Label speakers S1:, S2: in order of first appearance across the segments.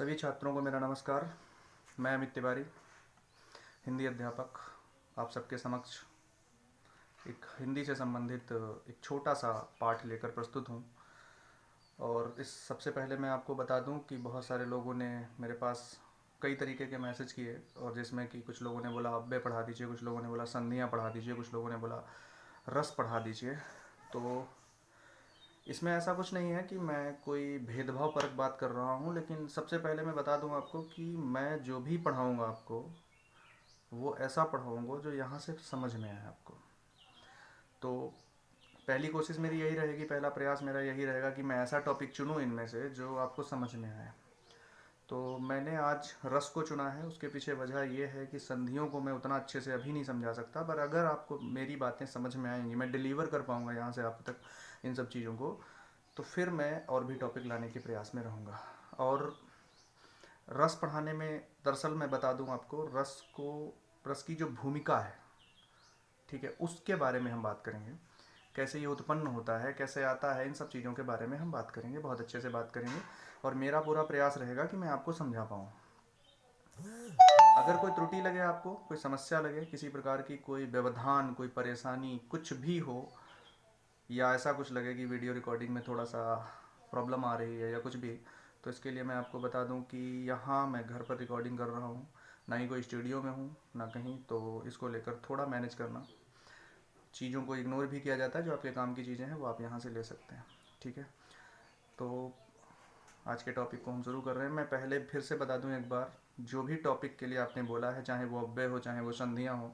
S1: सभी छात्रों को मेरा नमस्कार। मैं अमित तिवारी, हिंदी अध्यापक, आप सबके समक्ष एक हिंदी से संबंधित एक छोटा सा पाठ लेकर प्रस्तुत हूँ। और इस सबसे पहले मैं आपको बता दूँ कि बहुत सारे लोगों ने मेरे पास कई तरीके के मैसेज किए, और जिसमें कि कुछ लोगों ने बोला अव्यय पढ़ा दीजिए, कुछ लोगों ने बोला संधियाँ पढ़ा दीजिए, कुछ लोगों ने बोला रस पढ़ा दीजिए। तो इसमें ऐसा कुछ नहीं है कि मैं कोई भेदभाव परक बात कर रहा हूँ, लेकिन सबसे पहले मैं बता दूँ आपको कि मैं जो भी पढ़ाऊँगा आपको वो ऐसा पढ़ाऊँगा जो यहाँ से समझ में आए आपको। तो पहली कोशिश मेरी यही रहेगी, पहला प्रयास मेरा यही रहेगा कि मैं ऐसा टॉपिक चुनूँ इनमें से जो आपको समझ में आए। तो मैंने आज रस को चुना है। उसके पीछे वजह यह है कि संधियों को मैं उतना अच्छे से अभी नहीं समझा सकता, पर अगर आपको मेरी बातें समझ में आएंगी, मैं डिलीवर कर पाऊँगा यहाँ से आप तक इन सब चीज़ों को, तो फिर मैं और भी टॉपिक लाने के प्रयास में रहूँगा। और रस पढ़ाने में दरअसल मैं बता दूँ आपको, रस की जो भूमिका है, ठीक है, उसके बारे में हम बात करेंगे। कैसे ये उत्पन्न होता है, कैसे आता है, इन सब चीज़ों के बारे में हम बात करेंगे, बहुत अच्छे से बात करेंगे। और मेरा पूरा प्रयास रहेगा कि मैं आपको समझा पाऊँ। अगर कोई त्रुटि लगे, आपको कोई समस्या लगे, किसी प्रकार की कोई व्यवधान, कोई परेशानी कुछ भी हो, या ऐसा कुछ लगे कि वीडियो रिकॉर्डिंग में थोड़ा सा प्रॉब्लम आ रही है या कुछ भी, तो इसके लिए मैं आपको बता दूं कि यहाँ मैं घर पर रिकॉर्डिंग कर रहा हूँ, ना ही कोई स्टूडियो में हूँ ना कहीं। तो इसको लेकर थोड़ा मैनेज करना, चीज़ों को इग्नोर भी किया जाता है, जो आपके काम की चीज़ें हैं वो आप यहाँ से ले सकते हैं, ठीक है। तो आज के टॉपिक को हम शुरू कर रहे हैं। मैं पहले फिर से बता दूं एक बार, जो भी टॉपिक के लिए आपने बोला है, चाहे वो अव्यय हो, चाहे वो संधियाँ हो,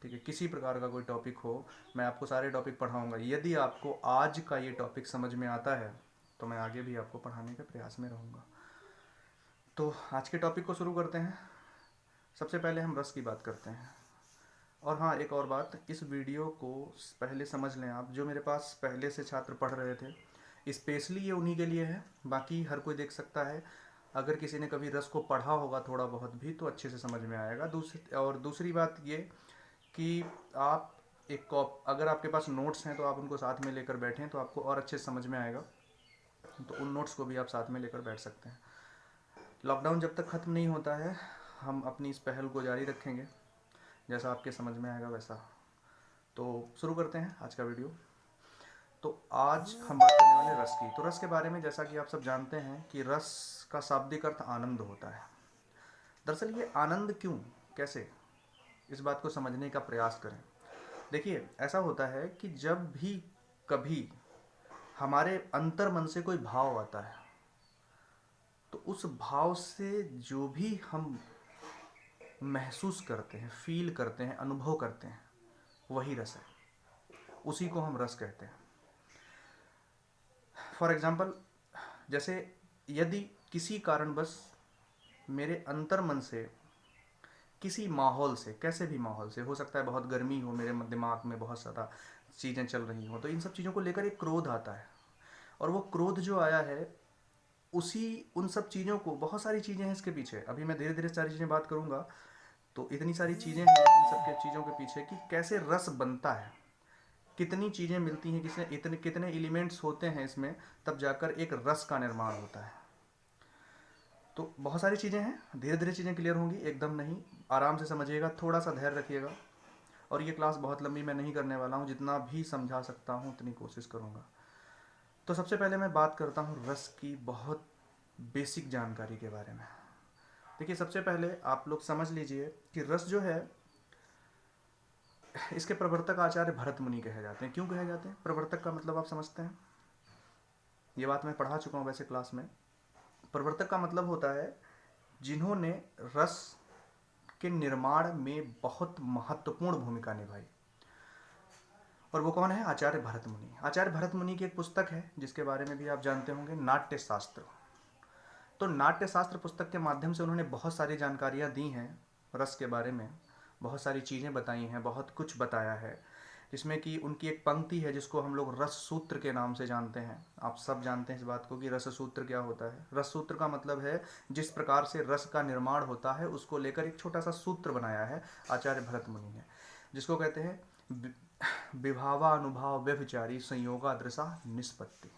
S1: ठीक है, किसी प्रकार का कोई टॉपिक हो, मैं आपको सारे टॉपिक पढ़ाऊँगा। यदि आपको आज का ये टॉपिक समझ में आता है तो मैं आगे भी आपको पढ़ाने के प्रयास में रहूँगा। तो आज के टॉपिक को शुरू करते हैं। सबसे पहले हम रस की बात करते हैं। और हाँ, एक और बात, इस वीडियो को पहले समझ लें आप, जो मेरे पास पहले से छात्र पढ़ रहे थे, स्पेशली ये उन्हीं के लिए है, बाकी हर कोई देख सकता है। अगर किसी ने कभी रस को पढ़ा होगा थोड़ा बहुत भी, तो अच्छे से समझ में आएगा। दूसरी बात ये कि आप अगर आपके पास नोट्स हैं तो आप उनको साथ में लेकर बैठें, तो आपको और अच्छे से समझ में आएगा। तो उन नोट्स को भी आप साथ में लेकर बैठ सकते हैं। लॉकडाउन जब तक ख़त्म नहीं होता है, हम अपनी इस पहल को जारी रखेंगे, जैसा आपके समझ में आएगा वैसा। तो शुरू करते हैं आज का वीडियो। तो आज हम बात करने वाले रस की। तो रस के बारे में, जैसा कि आप सब जानते हैं कि रस का शाब्दिक अर्थ आनंद होता है। दरअसल ये आनंद क्यों, कैसे, इस बात को समझने का प्रयास करें। देखिए, ऐसा होता है कि जब भी कभी हमारे अंतर मन से कोई भाव आता है, तो उस भाव से जो भी हम महसूस करते हैं, फील करते हैं, अनुभव करते हैं, वही रस है, उसी को हम रस कहते हैं। फॉर एग्जाम्पल, जैसे यदि किसी कारणवश मेरे अंतर मन से, किसी माहौल से, कैसे भी माहौल से, हो सकता है बहुत गर्मी हो, मेरे दिमाग में बहुत ज़्यादा चीज़ें चल रही हों, तो इन सब चीज़ों को लेकर एक क्रोध आता है। और वो क्रोध जो आया है, उसी उन सब चीज़ों को, बहुत सारी चीज़ें हैं इसके पीछे, अभी मैं धीरे धीरे सारी चीज़ें बात करूँगा। तो इतनी सारी चीज़ें हैं इन सब के चीज़ों के पीछे कि कैसे रस बनता है, कितनी चीज़ें मिलती हैं, कितने एलिमेंट्स होते हैं इसमें, तब जाकर एक रस का निर्माण होता है। तो बहुत सारी चीज़ें हैं, धीरे धीरे चीज़ें क्लियर होंगी, एकदम नहीं, आराम से समझिएगा, थोड़ा सा धैर्य रखिएगा। और ये क्लास बहुत लंबी मैं नहीं करने वाला हूँ, जितना भी समझा सकता हूँ उतनी कोशिश करूँगा। तो सबसे पहले मैं बात करता हूँ रस की बहुत बेसिक जानकारी के बारे में। देखिए, सबसे पहले आप लोग समझ लीजिए कि रस जो है, इसके प्रवर्तक आचार्य भरत मुनि कहे जाते हैं। क्यों कहे जाते हैं? प्रवर्तक का मतलब आप समझते हैं, ये बात मैं पढ़ा चुका हूँ वैसे क्लास में। प्रवर्तक का मतलब होता है जिन्होंने रस के निर्माण में बहुत महत्वपूर्ण भूमिका निभाई। और वो कौन है? आचार्य भरत मुनि। आचार्य भरत मुनि की एक पुस्तक है जिसके बारे में भी आप जानते होंगे, नाट्य शास्त्र। तो नाट्य शास्त्र पुस्तक के माध्यम से उन्होंने बहुत सारी जानकारियाँ दी हैं रस के बारे में, बहुत सारी चीज़ें बताई हैं, बहुत कुछ बताया है। जिसमें कि उनकी एक पंक्ति है जिसको हम लोग रस सूत्र के नाम से जानते हैं। आप सब जानते हैं इस बात को कि रस सूत्र क्या होता है। रस सूत्र का मतलब है जिस प्रकार से रस का निर्माण होता है, उसको लेकर एक छोटा सा सूत्र बनाया है आचार्य भरत मुनि ने, जिसको कहते हैं विभावानुभाव व्यभिचारी संयोगादृशा निष्पत्ति।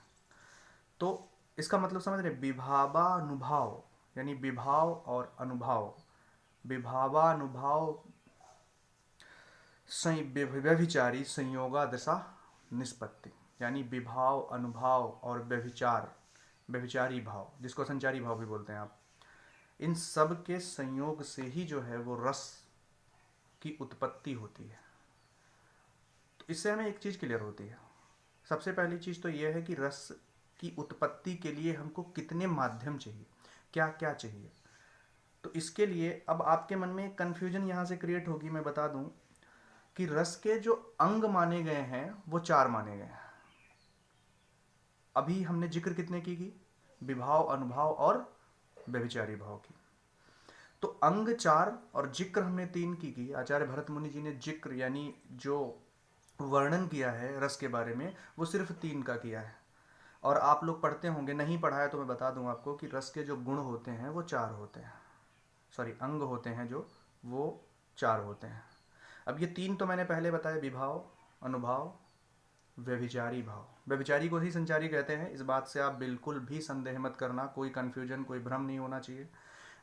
S1: तो इसका मतलब समझ रहे, विभावानुभाव यानी विभाव और अनुभाव, विभावानुभाव व्यभिचारी संयोगादशा निष्पत्ति, यानी विभाव, अनुभाव और व्यभिचार, व्यभिचारी भाव, जिसको संचारी भाव भी बोलते हैं आप, इन सब के संयोग से ही जो है वो रस की उत्पत्ति होती है। तो इससे हमें एक चीज़ क्लियर होती है। सबसे पहली चीज़ तो ये है कि रस की उत्पत्ति के लिए हमको कितने माध्यम चाहिए, क्या क्या चाहिए। तो इसके लिए अब आपके मन में एक कन्फ्यूजन यहाँ से क्रिएट होगी। मैं बता दूं कि रस के जो अंग माने गए हैं वो 4 माने गए हैं। अभी हमने जिक्र कितने की? विभाव, अनुभाव और व्यभिचारी भाव की। तो अंग 4 और जिक्र हमने 3 की। आचार्य भरत मुनि जी ने जिक्र यानी जो वर्णन किया है रस के बारे में वो सिर्फ 3 का किया है। और आप लोग पढ़ते होंगे, नहीं पढ़ा है तो मैं बता दूं आपको कि रस के जो गुण होते हैं वो 4 होते हैं, सॉरी अंग होते हैं जो, वो 4 होते हैं। अब ये 3 तो मैंने पहले बताया, विभाव, अनुभाव, व्यभिचारी भाव। व्यभिचारी को ही संचारी कहते हैं, इस बात से आप बिल्कुल भी संदेह मत करना, कोई कन्फ्यूजन, कोई भ्रम नहीं होना चाहिए।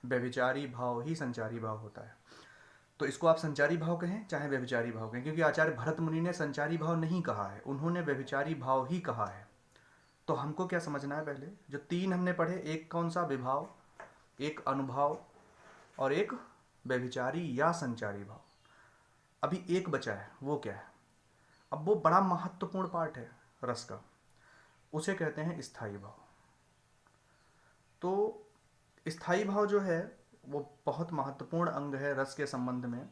S1: व्यभिचारी भाव ही संचारी भाव होता है। तो इसको आप संचारी भाव कहें चाहे व्यभिचारी भाव कहें, क्योंकि आचार्य भरत मुनि ने संचारी भाव नहीं कहा है, उन्होंने व्यभिचारी भाव ही कहा है। तो हमको क्या समझना है, पहले जो 3 हमने पढ़े, एक कौन सा? विभाव, एक अनुभाव और एक व्यभिचारी या संचारी भाव। अभी एक बचा है, वो क्या है? अब वो बड़ा महत्वपूर्ण पार्ट है रस का, उसे कहते हैं स्थायी भाव। तो स्थायी भाव जो है वो बहुत महत्वपूर्ण अंग है रस के संबंध में।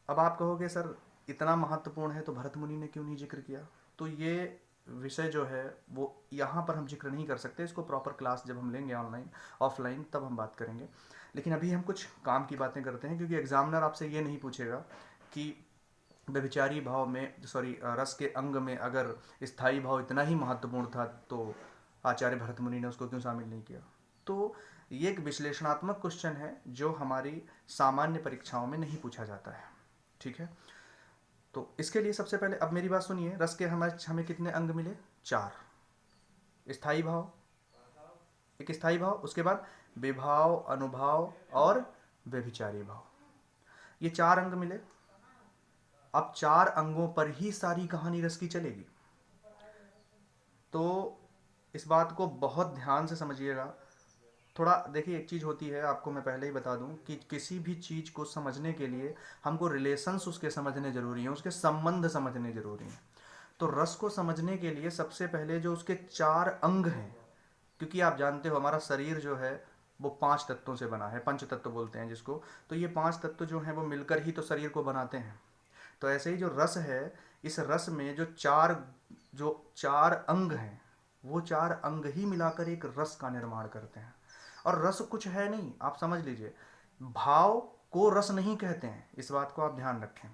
S1: अब आप कहोगे सर इतना महत्वपूर्ण है तो भरत मुनि ने क्यों नहीं जिक्र किया? तो ये विषय जो है वो यहाँ पर हम जिक्र नहीं कर सकते, इसको प्रॉपर क्लास जब हम लेंगे ऑनलाइन ऑफलाइन तब हम बात करेंगे। लेकिन अभी हम कुछ काम की बातें करते हैं, क्योंकि एग्जामिनर आपसे ये नहीं पूछेगा कि व्यभिचारी भाव में, सॉरी रस के अंग में अगर स्थायी भाव इतना ही महत्वपूर्ण था तो आचार्य भरत मुनि ने उसको क्यों शामिल नहीं किया। तो ये एक विश्लेषणात्मक क्वेश्चन है जो हमारी सामान्य परीक्षाओं में नहीं पूछा जाता है, ठीक है। तो इसके लिए सबसे पहले अब मेरी बात सुनिए, रस के हमें कितने अंग मिले? 4। स्थायी भाव, एक स्थायी भाव, उसके बाद विभाव, अनुभाव और व्यभिचारी भाव, ये 4 अंग मिले। अब 4 अंगों पर ही सारी कहानी रस की चलेगी। तो इस बात को बहुत ध्यान से समझिएगा। थोड़ा देखिए, एक चीज़ होती है, आपको मैं पहले ही बता दूं कि किसी भी चीज़ को समझने के लिए हमको रिलेशंस उसके समझने ज़रूरी हैं, उसके संबंध समझने ज़रूरी हैं। तो रस को समझने के लिए सबसे पहले जो उसके 4 अंग हैं, क्योंकि आप जानते हो हमारा शरीर जो है वो 5 तत्वों से बना है, पंच तत्व बोलते हैं जिसको। तो ये 5 तत्व जो हैं वो मिलकर ही तो शरीर को बनाते हैं। तो ऐसे ही जो रस है, इस रस में जो चार अंग हैं, वो 4 अंग ही मिलाकर एक रस का निर्माण करते हैं। और रस कुछ है नहीं, आप समझ लीजिए, भाव को रस नहीं कहते हैं, इस बात को आप ध्यान रखें।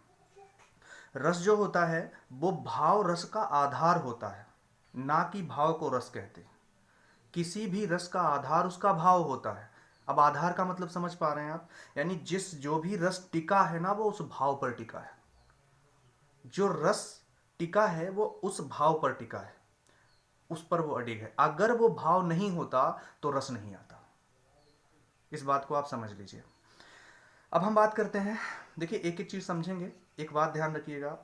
S1: रस जो होता है वो भाव रस का आधार होता है, ना कि भाव को रस कहते। किसी भी रस का आधार उसका भाव होता है। अब आधार का मतलब समझ पा रहे हैं आप? यानी जो भी रस टिका है ना, वो उस भाव पर टिका है। जो रस टिका है वो उस भाव पर टिका है, उस पर वो अडिग है। अगर वो भाव नहीं होता तो रस नहीं आता। इस बात को आप समझ लीजिए। अब हम बात करते हैं, देखिए एक एक चीज समझेंगे। एक बात ध्यान रखिएगा,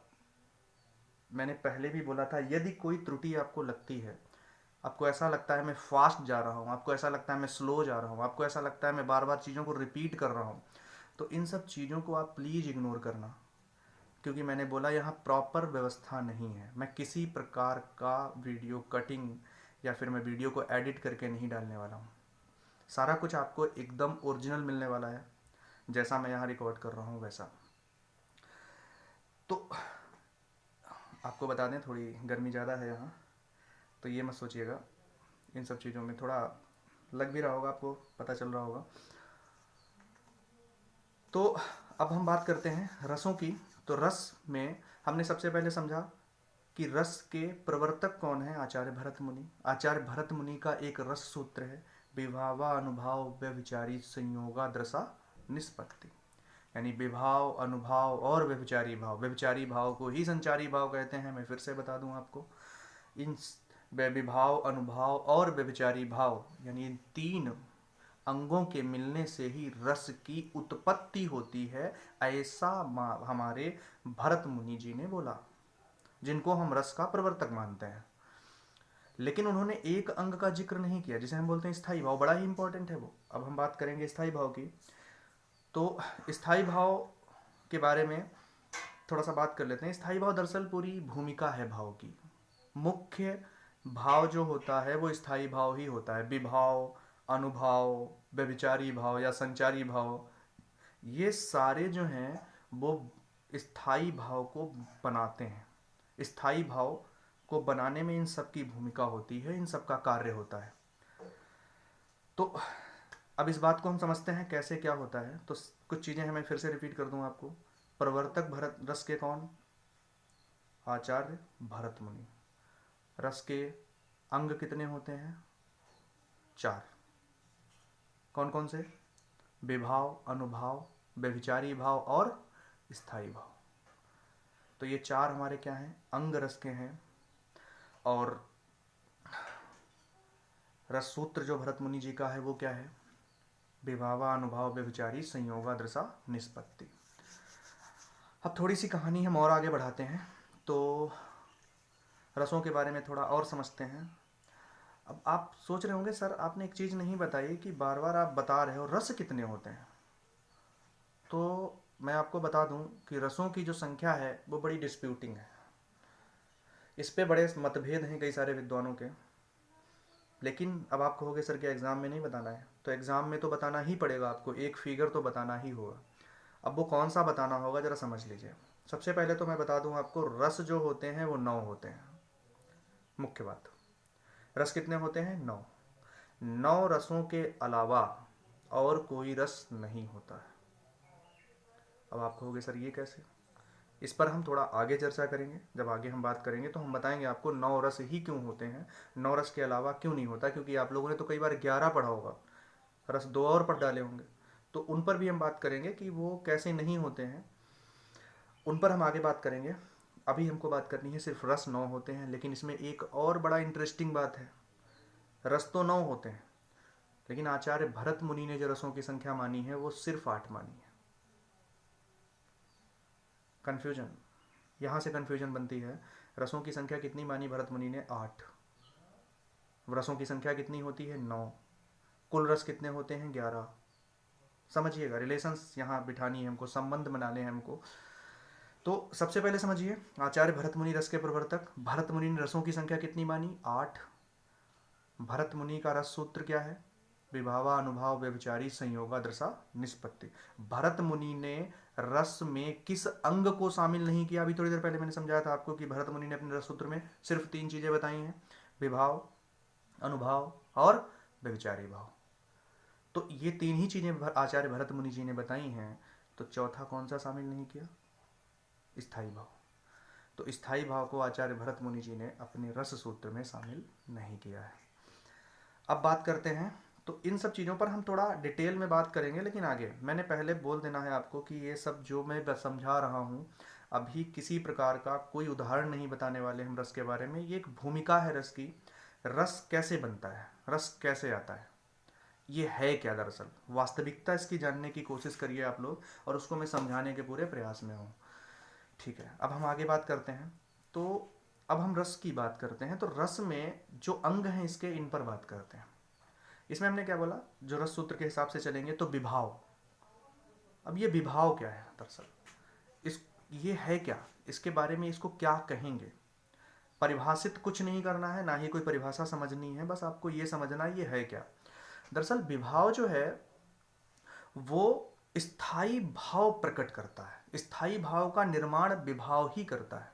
S1: मैंने पहले भी बोला था, यदि कोई त्रुटि आपको लगती है, आपको ऐसा लगता है मैं फास्ट जा रहा हूँ, आपको ऐसा लगता है मैं स्लो जा रहा हूँ, आपको ऐसा लगता है मैं बार बार चीज़ों को रिपीट कर रहा हूँ, तो इन सब चीज़ों को आप प्लीज़ इग्नोर करना। क्योंकि मैंने बोला यहाँ प्रॉपर व्यवस्था नहीं है। मैं किसी प्रकार का वीडियो कटिंग या फिर मैं वीडियो को एडिट करके नहीं डालने वाला हूँ। सारा कुछ आपको एकदम ओरिजिनल मिलने वाला है, जैसा मैं यहाँ रिकॉर्ड कर रहा हूँ वैसा। तो आपको बता दें, थोड़ी गर्मी ज़्यादा है यहाँ, तो ये मत सोचिएगा, इन सब चीज़ों में थोड़ा लग भी रहा होगा, आपको पता चल रहा होगा। तो अब हम बात करते हैं रसों की। तो रस में हमने सबसे पहले समझा कि रस के प्रवर्तक कौन है? आचार्य भरत मुनि। आचार्य भरत मुनि का एक रस सूत्र है, विभावा अनुभाव व्यभिचारी संयोगा दृशा निष्पत्ति, यानी विभाव, अनुभाव और व्यभिचारी भाव। व्यभिचारी भाव को ही संचारी भाव कहते हैं। मैं फिर से बता दूं आपको, इन विभाव, अनुभाव और व्यभिचारी भाव, यानी इन 3 अंगों के मिलने से ही रस की उत्पत्ति होती है, ऐसा हमारे भरत मुनि जी ने बोला, जिनको हम रस का प्रवर्तक मानते हैं। लेकिन उन्होंने एक अंग का जिक्र नहीं किया, जिसे हम बोलते हैं स्थाई भाव, बड़ा ही इंपॉर्टेंट है वो। अब हम बात करेंगे स्थाई भाव की। तो स्थाई भाव के बारे में थोड़ा सा बात कर लेते हैं। स्थाई भाव दरअसल पूरी भूमिका है भाव की। मुख्य भाव जो होता है वो स्थाई भाव ही होता है। विभाव, अनुभाव, व्यभिचारी भाव या संचारी भाव, ये सारे जो हैं वो स्थाई भाव को बनाते हैं। स्थाई भाव को बनाने में इन सब की भूमिका होती है, इन सब का कार्य होता है। तो अब इस बात को हम समझते हैं कैसे क्या होता है। तो कुछ चीज़ें हमें फिर से रिपीट कर दूं आपको। प्रवर्तक भरत रस के कौन? आचार्य भरत मुनि। रस के अंग कितने होते हैं? 4। कौन कौन से? विभाव, अनुभाव, व्यभिचारी भाव और स्थाई भाव। तो ये 4 हमारे क्या हैं? अंग रस के हैं। और रस सूत्र जो भरत मुनि जी का है वो क्या है? विभावा, अनुभाव, व्यभिचारी, संयोगा, दृशा, निष्पत्ति। अब थोड़ी सी कहानी हम और आगे बढ़ाते हैं, तो रसों के बारे में थोड़ा और समझते हैं। अब आप सोच रहे होंगे सर आपने एक चीज़ नहीं बताई कि बार बार आप बता रहे हो रस कितने होते हैं। तो मैं आपको बता दूं कि रसों की जो संख्या है वो बड़ी डिस्प्यूटिंग है। इस पे बड़े मतभेद हैं कई सारे विद्वानों के। लेकिन अब आप कहोगे सर क्या एग्ज़ाम में नहीं बताना है? तो एग्ज़ाम में तो बताना ही पड़ेगा आपको, एक फिगर तो बताना ही होगा। अब वो कौन सा बताना होगा ज़रा समझ लीजिए। सबसे पहले तो मैं बता दूं आपको, रस जो होते हैं वो 9 होते हैं। मुख्य बात, रस कितने होते हैं? 9। 9 रसों के अलावा और कोई रस नहीं होता है। अब आप कहोगे सर ये कैसे? इस पर हम थोड़ा आगे चर्चा करेंगे। जब आगे हम बात करेंगे तो हम बताएंगे आपको 9 रस ही क्यों होते हैं, 9 रस के अलावा क्यों नहीं होता। क्योंकि आप लोगों ने तो कई बार 11 पढ़ा होगा, रस 2 और पढ़ डाले होंगे, तो उन पर भी हम बात करेंगे कि वो कैसे नहीं होते हैं। उन पर हम आगे बात करेंगे। अभी हमको बात करनी है सिर्फ रस 9 होते हैं। लेकिन इसमें एक और बड़ा इंटरेस्टिंग बात है, रस तो 9 होते हैं, लेकिन आचार्य भरत मुनि ने जो रसों की संख्या मानी है वो सिर्फ 8 मानी है। कन्फ्यूजन, यहाँ से कन्फ्यूजन बनती है। रसों की संख्या कितनी मानी भरत मुनि ने? 8। रसों की संख्या कितनी होती है? 9। कुल रस कितने होते हैं? 11। समझिएगा, रिलेशंस यहाँ बिठानी है हमको, संबंध बनाने हैं हमको। तो सबसे पहले समझिए, आचार्य भरत मुनि रस के प्रवर्तक। भरत मुनि ने रसों की संख्या कितनी मानी? 8। भरत मुनि का रस सूत्र क्या है? विभावा, अनुभाव, व्यभिचारी, संयोगा, दृशा, निष्पत्ति। भरत मुनि ने रस में किस अंग को शामिल नहीं किया? अभी थोड़ी देर पहले मैंने समझाया था आपको कि भरत मुनि ने अपने रस सूत्र में सिर्फ 3 चीजें बताई हैं, विभाव, अनुभाव और व्यभिचारी भाव। तो ये 3 ही चीजें आचार्य भरत मुनि जी ने बताई हैं। तो चौथा कौन सा शामिल नहीं किया? स्थाई भाव। तो स्थाई भाव को आचार्य भरत मुनि जी ने अपने रस सूत्र में शामिल नहीं किया है। अब बात करते हैं, तो इन सब चीज़ों पर हम थोड़ा डिटेल में बात करेंगे। लेकिन आगे मैंने पहले बोल देना है आपको कि ये सब जो मैं समझा रहा हूँ, अभी किसी प्रकार का कोई उदाहरण नहीं बताने वाले हम रस के बारे में। ये एक भूमिका है रस की। रस कैसे बनता है, रस कैसे आता है, ये है क्या दरअसल, वास्तविकता इसकी जानने की कोशिश करिए आप लोग, और उसको मैं समझाने के पूरे प्रयास में हूँ। ठीक है, अब हम आगे बात करते हैं। तो अब हम रस की बात करते हैं। तो रस में जो अंग हैं इसके, इन पर बात करते हैं। इसमें हमने क्या बोला? जो रस सूत्र के हिसाब से चलेंगे तो विभाव। अब ये विभाव क्या है दरअसल, इस ये है क्या, इसके बारे में इसको क्या कहेंगे? परिभाषित कुछ नहीं करना है, ना ही कोई परिभाषा समझनी है, बस आपको ये समझना है ये है क्या। दरअसल विभाव जो है वो स्थाई भाव प्रकट करता है। स्थाई भाव का निर्माण विभाव ही करता है।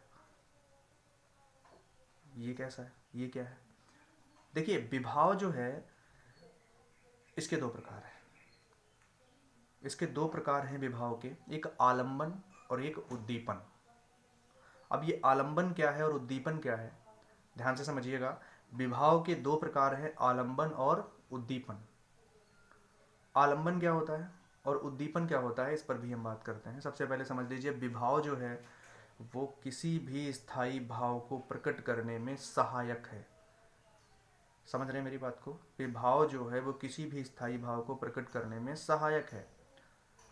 S1: ये कैसा है, ये क्या है? देखिए, विभाव जो है इसके 2 प्रकार हैं। इसके 2 प्रकार हैं विभाव के, एक आलंबन और एक उद्दीपन। अब ये आलंबन क्या है और उद्दीपन क्या है, ध्यान से समझिएगा। विभाव के 2 प्रकार हैं, आलंबन और उद्दीपन। आलंबन क्या होता है और उद्दीपन क्या होता है, इस पर भी हम बात करते हैं। सबसे पहले समझ लीजिए, विभाव जो है वो किसी भी स्थायी भाव को प्रकट करने में सहायक है। समझ रहे हैं मेरी बात को? विभाव जो है वो किसी भी स्थायी भाव को प्रकट करने में सहायक है,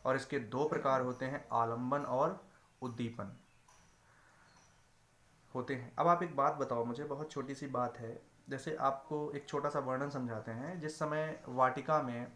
S1: और इसके दो प्रकार होते हैं, आलंबन और उद्दीपन होते हैं। अब आप एक बात बताओ मुझे, बहुत छोटी सी बात है, जैसे आपको एक छोटा सा वर्णन समझाते हैं। जिस समय वाटिका में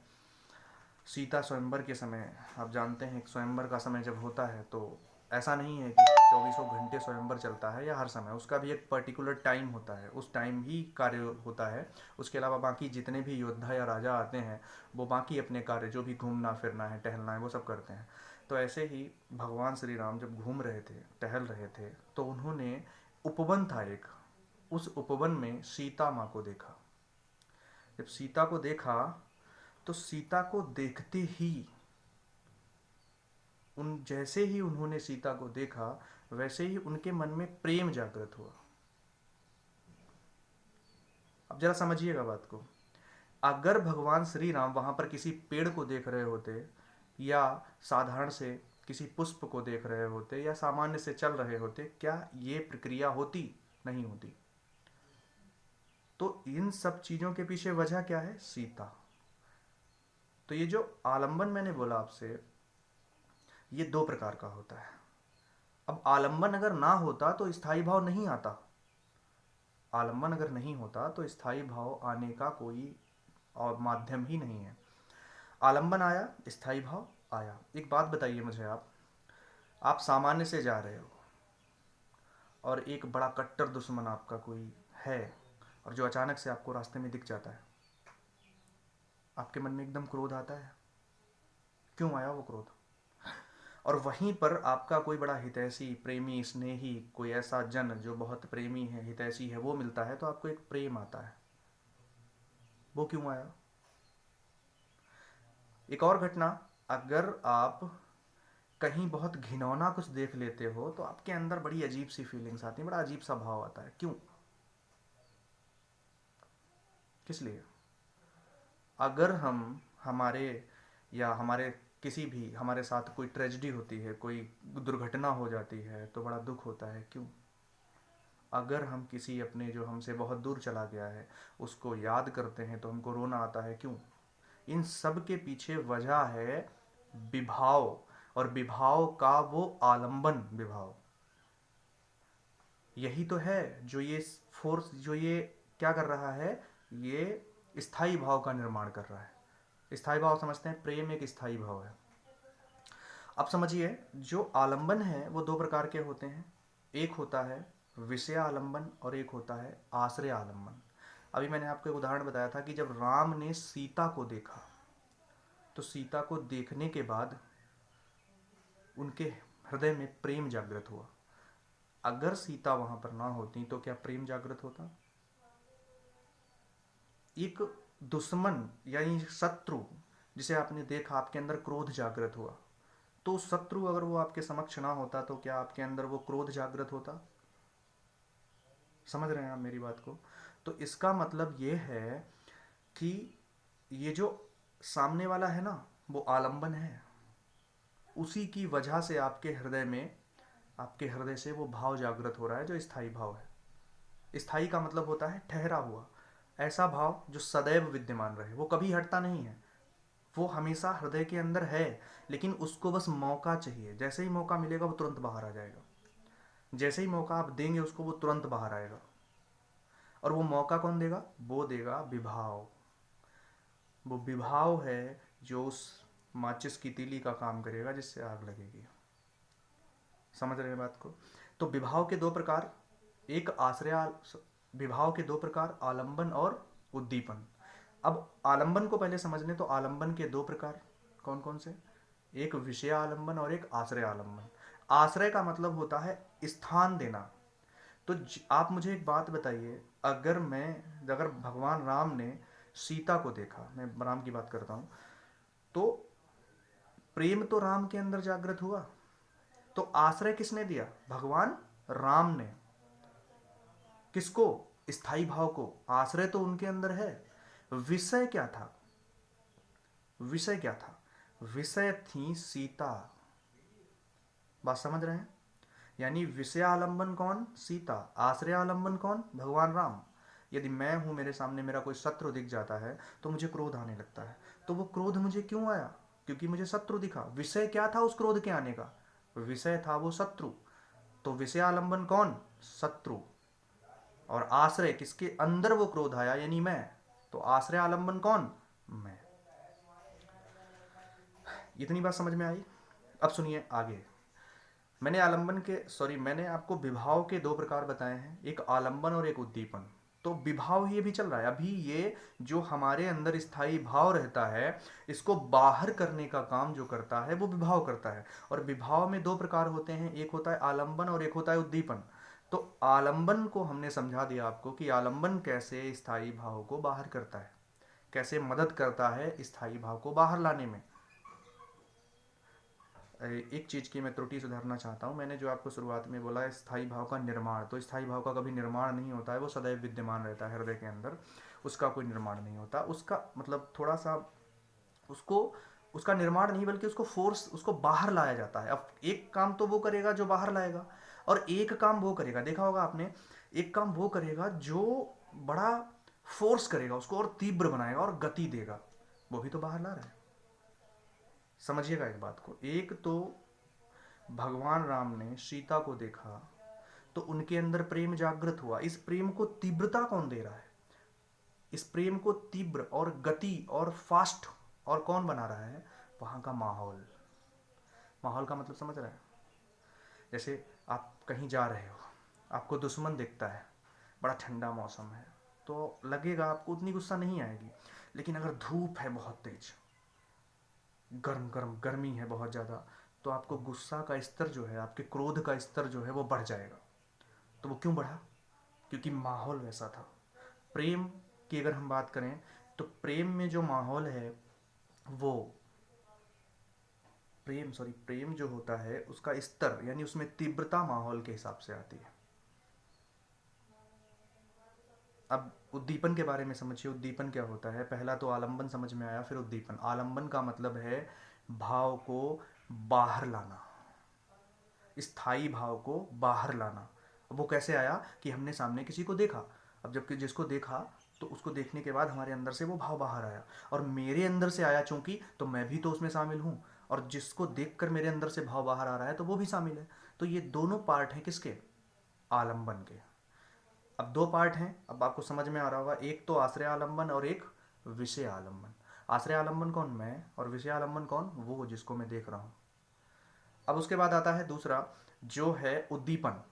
S1: सीता स्वयंवर के समय, आप जानते हैं स्वयंवर का समय जब होता है तो ऐसा नहीं है कि चौबीसों घंटे स्वयंवर चलता है या हर समय, उसका भी एक पर्टिकुलर टाइम होता है, उस टाइम ही कार्य होता है। उसके अलावा बाकी जितने भी योद्धा या राजा आते हैं वो बाकी अपने कार्य, जो भी घूमना फिरना है, टहलना है, वो सब करते हैं। तो ऐसे ही भगवान श्री राम जब घूम रहे थे, टहल रहे थे, तो उन्होंने उपवन था एक, उस उपवन में सीता माँ को देखा। जब सीता को देखा तो सीता को देखते ही, उन जैसे ही उन्होंने सीता को देखा वैसे ही उनके मन में प्रेम जागृत हुआ। अब जरा समझिएगा बात को। अगर भगवान श्री राम वहां पर किसी पेड़ को देख रहे होते, या साधारण से किसी पुष्प को देख रहे होते, या सामान्य से चल रहे होते, क्या ये प्रक्रिया होती? नहीं होती। तो इन सब चीजों के पीछे वजह क्या है? सीता। तो ये जो आलंबन मैंने बोला आपसे, ये दो प्रकार का होता है। अब आलंबन अगर ना होता तो स्थायी भाव नहीं आता। आलंबन अगर नहीं होता तो स्थायी भाव आने का कोई और माध्यम ही नहीं है। आलंबन आया, स्थायी भाव आया। एक बात बताइए मुझे, आप सामान्य से जा रहे हो और एक बड़ा कट्टर दुश्मन आपका कोई है, और जो अचानक से आपको रास्ते में दिख जाता है, आपके मन में एकदम क्रोध आता है। क्यों आया वो क्रोध? और वहीं पर आपका कोई बड़ा हितैषी, प्रेमी, स्नेही, कोई ऐसा जन जो बहुत प्रेमी है, हितैषी है, वो मिलता है तो आपको एक प्रेम आता है। वो क्यों आया? एक और घटना, अगर आप कहीं बहुत घिनौना कुछ देख लेते हो तो आपके अंदर बड़ी अजीब सी फीलिंग्स आती हैं, बड़ा अजीब सा भाव आता है। क्यों? किस लिए? अगर हम हमारे, या हमारे किसी भी, हमारे साथ कोई ट्रेजेडी होती है, कोई दुर्घटना हो जाती है तो बड़ा दुख होता है। क्यों? अगर हम किसी अपने जो हमसे बहुत दूर चला गया है उसको याद करते हैं तो हमको रोना आता है। क्यों? इन सब के पीछे वजह है विभाव, और विभाव का वो आलंबन विभाव। यही तो है जो ये फोर्स, जो ये क्या कर रहा है, ये स्थायी भाव का निर्माण कर रहा है। स्थायी भाव समझते हैं, प्रेम एक स्थायी भाव है। अब समझिए, जो आलंबन है वो दो प्रकार के होते हैं। एक होता है विषय आलंबन और एक होता है आश्रय आलंबन। अभी मैंने आपको एक उदाहरण बताया था कि जब राम ने सीता को देखा तो सीता को देखने के बाद उनके हृदय में प्रेम जागृत हुआ। अगर सीता वहां पर ना होती तो क्या प्रेम जागृत होता? एक दुश्मन यानी शत्रु जिसे आपने देखा, आपके अंदर क्रोध जागृत हुआ, तो शत्रु अगर वो आपके समक्ष ना होता तो क्या आपके अंदर वो क्रोध जागृत होता? समझ रहे हैं आप मेरी बात को? तो इसका मतलब ये है कि ये जो सामने वाला है ना, वो आलंबन है। उसी की वजह से आपके हृदय में, आपके हृदय से वो भाव जागृत हो रहा है जो स्थायी भाव है। स्थायी का मतलब होता है ठहरा हुआ, ऐसा भाव जो सदैव विद्यमान रहे, वो कभी हटता नहीं है, वो हमेशा हृदय के अंदर है, लेकिन उसको बस मौका चाहिए। जैसे ही मौका मिलेगा वो तुरंत बाहर आ जाएगा। जैसे ही मौका आप देंगे उसको, वो तुरंत बाहर आएगा। और वो मौका कौन देगा? वो देगा विभाव। वो विभाव है जो उस माचिस की तीली का काम करेगा जिससे आग लगेगी। समझ रहे हैं बात को? तो विभाव के दो प्रकार, एक आश्रय, विभाव के दो प्रकार, आलंबन और उद्दीपन। अब आलंबन को पहले समझ लें तो आलंबन के दो प्रकार कौन कौन से? एक विषय आलंबन और एक आश्रय आलंबन। आश्रय का मतलब होता है स्थान देना। तो आप मुझे एक बात बताइए, अगर भगवान राम ने सीता को देखा, मैं राम की बात करता हूं, तो प्रेम तो राम के अंदर जागृत हुआ, तो आश्रय किसने दिया? भगवान राम ने। किसको? स्थायी भाव को। आश्रय तो उनके अंदर है। विषय क्या था? विषय क्या था? विषय थी सीता। बात समझ रहे हैं? यानी विषय आलंबन कौन? सीता। आश्रय आलंबन कौन? भगवान राम। यदि मैं हूँ, मेरे सामने मेरा कोई शत्रु दिख जाता है तो मुझे क्रोध आने लगता है। तो वो क्रोध मुझे क्यों आया? क्योंकि मुझे शत्रु दिखा। विषय क्या था उस क्रोध के आने का? विषय था वो शत्रु। तो विषय आलंबन कौन? शत्रु। और आश्रय किसके अंदर वो क्रोध आया, यानी मैं। तो आश्रय आलंबन कौन? मैं। इतनी बात समझ में आई? अब सुनिए आगे। मैंने आपको विभाव के दो प्रकार बताए हैं, एक आलंबन और एक उद्दीपन। तो विभाव ये भी चल रहा है अभी। ये जो हमारे अंदर स्थायी भाव रहता है, इसको बाहर करने का काम जो करता है वो विभाव करता है। और विभाव में दो प्रकार होते हैं, एक होता है आलंबन और एक होता है उद्दीपन। तो आलंबन को हमने समझा दिया आपको कि आलंबन कैसे स्थायी भाव को बाहर करता है, कैसे मदद करता है स्थायी भाव को बाहर लाने में। एक चीज़ की मैं त्रुटि सुधारना चाहता हूँ। मैंने जो आपको शुरुआत में बोला है स्थायी भाव का निर्माण, तो स्थायी भाव का कभी निर्माण नहीं होता है, वो सदैव विद्यमान रहता है हृदय के अंदर। उसका कोई निर्माण नहीं होता। उसका मतलब थोड़ा सा उसको उसका निर्माण नहीं, बल्कि उसको फोर्स, उसको बाहर लाया जाता है। अब एक काम तो वो करेगा जो बाहर लाएगा, और एक काम वो करेगा, देखा होगा आपने, एक काम वो करेगा जो बड़ा फोर्स करेगा, उसको और तीव्र बनाएगा और गति देगा, वो भी तो बाहर ला रहा है। समझिएगा एक बात को। एक तो भगवान राम ने सीता को देखा तो उनके अंदर प्रेम जागृत हुआ। इस प्रेम को तीव्रता कौन दे रहा है? इस प्रेम को तीव्र और गति और फास्ट और कौन बना रहा है? वहां का माहौल। माहौल का मतलब समझ रहे हैं? जैसे आप कहीं जा रहे हो, आपको दुश्मन दिखता है, बड़ा ठंडा मौसम है, तो लगेगा आपको उतनी गुस्सा नहीं आएगी। लेकिन अगर धूप है बहुत तेज, गर्म गर्म गर्मी है बहुत ज़्यादा, तो आपको गुस्सा का स्तर जो है, आपके क्रोध का स्तर जो है वो बढ़ जाएगा। तो वो क्यों बढ़ा? क्योंकि माहौल वैसा था। प्रेम की अगर हम बात करें तो प्रेम में जो माहौल है वो प्रेम जो होता है उसका स्तर, यानी उसमें तीव्रता माहौल के हिसाब से आती है। अब उद्दीपन के बारे में समझिए। उद्दीपन क्या होता है? पहला तो आलंबन समझ में आया, फिर उद्दीपन। आलंबन का मतलब है भाव को बाहर लाना, स्थायी भाव को बाहर लाना। अब वो कैसे आया? कि हमने सामने किसी को देखा, अब जबकि जिसको देखा तो उसको देखने के बाद हमारे अंदर से वो भाव बाहर आया, और मेरे अंदर से आया चूंकि, तो मैं भी तो उसमें शामिल हूँ, और जिसको देखकर मेरे अंदर से भाव बाहर आ रहा है तो वो भी शामिल है। तो ये दोनों पार्ट हैं किसके? आलंबन के। अब दो पार्ट हैं, अब आपको समझ में आ रहा होगा, एक तो आश्रय आलंबन और एक विषय आलंबन। आश्रय आलंबन कौन? मैं। और विषय आलंबन कौन? वो जिसको मैं देख रहा हूँ। अब उसके बाद आता है दूसरा, जो है उद्दीपन।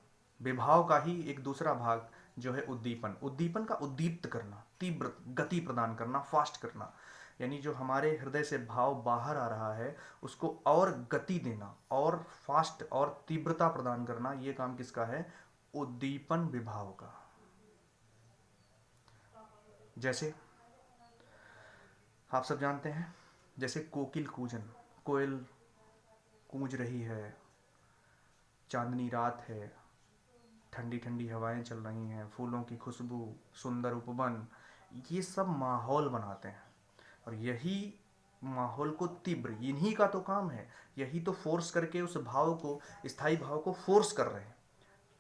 S1: विभाव का ही एक दूसरा भाग जो है उद्दीपन। उद्दीपन का उद्दीप्त करना, तीव्र गति प्रदान करना, फास्ट करना। यानी जो हमारे हृदय से भाव बाहर आ रहा है उसको और गति देना, और फास्ट और तीव्रता प्रदान करना, ये काम किसका है? उद्दीपन विभाव का। जैसे आप सब जानते हैं, जैसे कोकिल कूजन, कोयल कूंज रही है, चांदनी रात है, ठंडी ठंडी हवाएं चल रही हैं, फूलों की खुशबू, सुंदर उपवन, ये सब माहौल बनाते हैं। और यही माहौल को तीव्र, इन्हीं का तो काम है। यही तो फोर्स करके उस भाव को, स्थायी भाव को फोर्स कर रहे हैं,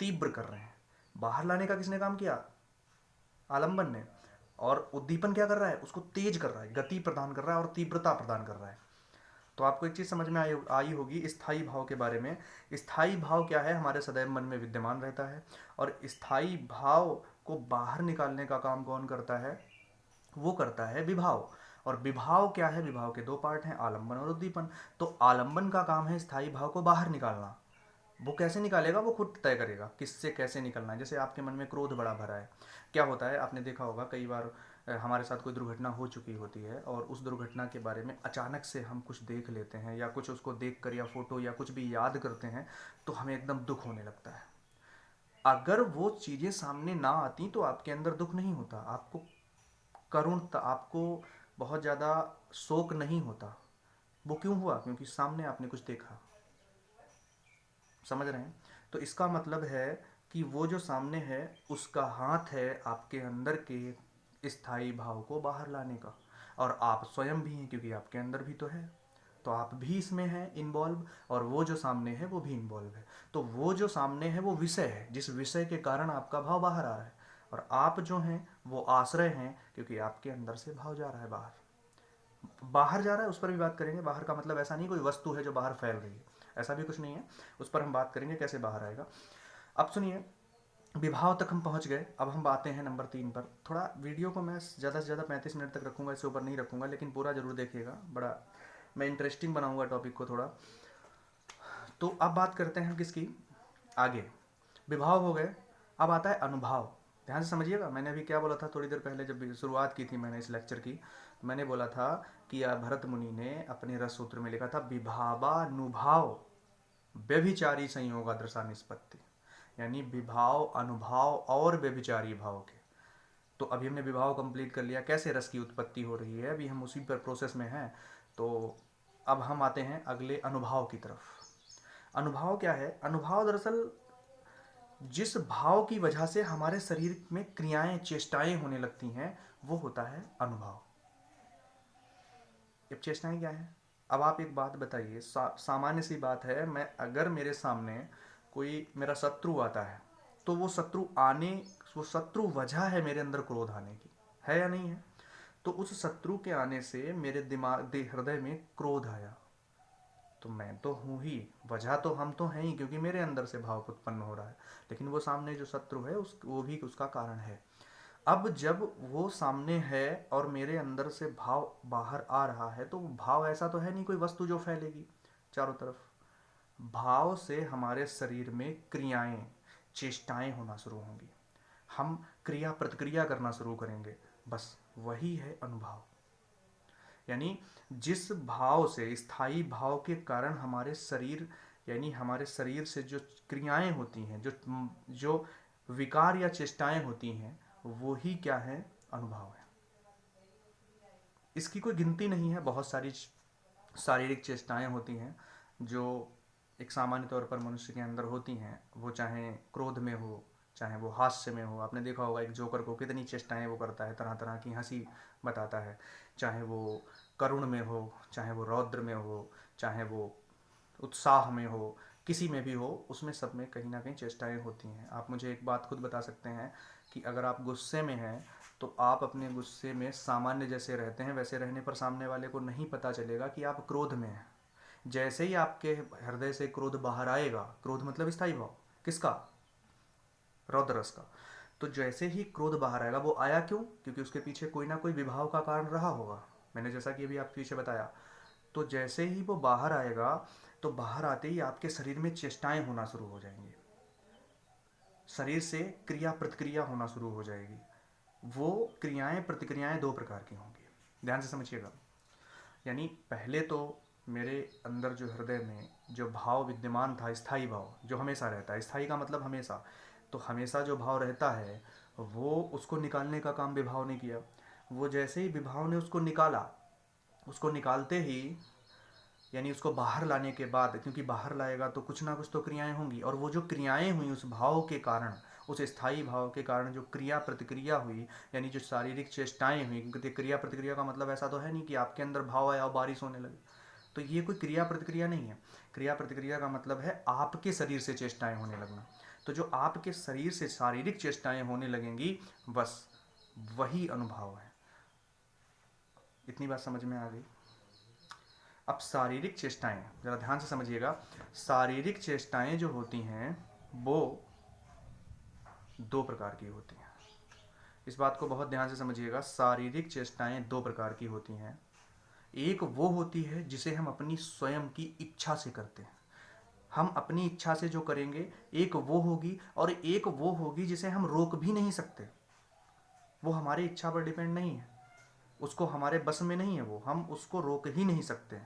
S1: तीव्र कर रहे हैं। बाहर लाने का किसने काम किया? आलंबन ने। और उद्दीपन क्या कर रहा है? उसको तेज कर रहा है, गति प्रदान कर रहा है और तीव्रता प्रदान कर रहा है। तो आपको एक चीज़ समझ में आई होगी स्थायी भाव के बारे में। स्थायी भाव क्या है? हमारे सदैव मन में विद्यमान रहता है, और स्थायी भाव को बाहर निकालने का काम कौन करता है? वो करता है विभाव। और विभाव क्या है? विभाव के दो पार्ट हैं, आलंबन और उद्दीपन। तो आलंबन का काम है स्थायी भाव को बाहर निकालना। वो कैसे निकालेगा? वो खुद तय करेगा किससे कैसे निकलना है। जैसे आपके मन में क्रोध बड़ा भरा है, क्या होता है, आपने देखा होगा कई बार हमारे साथ कोई दुर्घटना हो चुकी होती है, और उस दुर्घटना के बारे में अचानक से हम कुछ देख लेते हैं, या कुछ उसको देखकर या फोटो या कुछ भी याद करते हैं, तो हमें एकदम दुख होने लगता है। अगर वो चीज़ें सामने ना आती तो आपके अंदर दुख नहीं होता, आपको करुणता, आपको बहुत ज़्यादा शोक नहीं होता। वो क्यों हुआ? क्योंकि सामने आपने कुछ देखा। समझ रहे हैं? तो इसका मतलब है कि वो जो सामने है उसका हाथ है आपके अंदर के स्थायी भाव को बाहर लाने का, और आप स्वयं भी हैं, क्योंकि आपके अंदर भी तो है, तो आप भी इसमें हैं इन्वॉल्व, और वो जो सामने है वो भी इन्वॉल्व है। तो वो जो सामने है वो विषय है, जिस विषय के कारण आपका भाव बाहर आ रहा है, और आप जो हैं वो आश्रय हैं क्योंकि आपके अंदर से भाव जा रहा है बाहर। बाहर जा रहा है उस पर भी बात करेंगे। बाहर का मतलब ऐसा नहीं कोई वस्तु है जो बाहर फैल रही है, ऐसा भी कुछ नहीं है, उस पर हम बात करेंगे कैसे बाहर आएगा। अब सुनिए, विभाव तक हम पहुंच गए। अब हम आते हैं नंबर 3 पर। थोड़ा वीडियो को मैं ज़्यादा से ज़्यादा 35 मिनट तक रखूंगा, इससे ऊपर नहीं रखूंगा, लेकिन पूरा जरूर देखिएगा, बड़ा मैं इंटरेस्टिंग बनाऊंगा टॉपिक को थोड़ा। तो अब बात करते हैं किसकी, आगे। विभाव हो गए, अब आता है अनुभाव। ध्यान से समझिएगा, मैंने अभी क्या बोला था थोड़ी देर पहले जब शुरुआत की थी मैंने इस लेक्चर की, मैंने बोला था कि भरत मुनि ने अपने रस सूत्र में लिखा था विभावानुभाव व्यभिचारी संयोगादृशा निष्पत्ति, यानी विभाव, अनुभाव और व्यभिचारी भाव के। तो अभी हमने विभाव कंप्लीट कर लिया, कैसे रस की उत्पत्ति हो रही है, अभी हम उसी पर प्रोसेस में हैं। तो अब हम आते हैं अगले अनुभाव की तरफ। अनुभाव क्या है? अनुभाव दरअसल जिस भाव की वजह से हमारे शरीर में क्रियाएं, चेष्टाएं होने लगती हैं, वो होता है अनुभाव। अब चेष्टाएं क्या है? अब आप एक बात बताइए, सामान्य सी बात है, मैं अगर मेरे सामने कोई मेरा शत्रु आता है तो वो शत्रु वजह है मेरे अंदर क्रोध आने की, है या नहीं है? तो उस शत्रु के आने से मेरे हृदय में क्रोध आया, तो मैं तो हूँ ही, वजह तो हम तो हैं ही, क्योंकि मेरे अंदर से भाव उत्पन्न हो रहा है, लेकिन वो सामने जो शत्रु है वो भी उसका कारण है। अब जब वो सामने है और मेरे अंदर से भाव बाहर आ रहा है, तो भाव ऐसा तो है नहीं कोई वस्तु जो फैलेगी चारों तरफ। भाव से हमारे शरीर में क्रियाएं, चेष्टाएं होना शुरू होंगी, हम क्रिया प्रतिक्रिया करना शुरू करेंगे, बस वही है अनुभाव। यानी जिस भाव से, स्थायी भाव के कारण हमारे शरीर, यानी हमारे शरीर से जो क्रियाएं होती हैं, जो जो विकार या चेष्टाएं होती हैं, वो ही क्या है? अनुभव है। इसकी कोई गिनती नहीं है, बहुत सारी शारीरिक चेष्टाएं होती हैं जो एक सामान्य तौर पर मनुष्य के अंदर होती हैं, वो चाहे क्रोध में हो, चाहे वो हास्य में हो। आपने देखा होगा एक जोकर को कितनी चेष्टाएं वो करता है, तरह तरह की हंसी बताता है, चाहे वो करुण में हो, चाहे वो रौद्र में हो, चाहे वो उत्साह में हो, किसी में भी हो, उसमें सब में कहीं ना कहीं चेष्टाएं होती हैं। आप मुझे एक बात खुद बता सकते हैं कि अगर आप गुस्से में हैं तो आप अपने गुस्से में सामान्य जैसे रहते हैं, वैसे रहने पर सामने वाले को नहीं पता चलेगा कि आप क्रोध में हैं। जैसे ही आपके हृदय से क्रोध बाहर आएगा, क्रोध मतलब स्थायी भाव, किसका? रौद्र रस का। तो जैसे ही क्रोध बाहर आएगा, वो आया क्यों? क्योंकि उसके पीछे कोई ना कोई विभाव का कारण रहा होगा, मैंने जैसा कि अभी आपके पीछे बताया। तो जैसे ही वो बाहर आएगा, तो बाहर आते ही आपके शरीर में चेष्टाएं होना शुरू हो जाएंगी, शरीर से क्रिया प्रतिक्रिया होना शुरू हो जाएगी। वो क्रियाएं प्रतिक्रियाएं दो प्रकार की होंगी, ध्यान से समझिएगा। यानी पहले तो मेरे अंदर जो हृदय में जो भाव विद्यमान था, स्थायी भाव जो हमेशा रहता है, स्थायी का मतलब हमेशा, तो हमेशा जो भाव रहता है वो, उसको निकालने का काम विभाव ने किया। वो जैसे ही विभाव ने उसको निकाला, उसको निकालते ही, यानी उसको बाहर लाने के बाद, क्योंकि बाहर लाएगा तो कुछ ना कुछ तो क्रियाएं होंगी, और वो जो क्रियाएं हुई उस भाव के कारण, उस स्थायी भाव के कारण जो क्रिया प्रतिक्रिया हुई, यानी जो शारीरिक चेष्टाएं हुई, क्योंकि क्रिया प्रतिक्रिया का मतलब ऐसा तो है नहीं कि आपके अंदर भाव आया और बारिश होने लगी, तो ये कोई क्रिया प्रतिक्रिया नहीं है। क्रिया प्रतिक्रिया का मतलब है आपके शरीर से चेष्टाएं होने लगना। तो जो आपके शरीर से शारीरिक चेष्टाएं होने लगेंगी, बस वही अनुभव है। इतनी बात समझ में आ गई? अब शारीरिक चेष्टाएं जरा ध्यान से समझिएगा। शारीरिक चेष्टाएं जो होती हैं वो दो प्रकार की होती हैं, इस बात को बहुत ध्यान से समझिएगा। शारीरिक चेष्टाएं दो प्रकार की होती हैं। एक वो होती है जिसे हम अपनी स्वयं की इच्छा से करते हैं, हम अपनी इच्छा से जो करेंगे, एक वो होगी, और एक वो होगी जिसे हम रोक भी नहीं सकते। वो हमारी इच्छा पर डिपेंड नहीं है, उसको हमारे बस में नहीं है, वो हम उसको रोक ही नहीं सकते,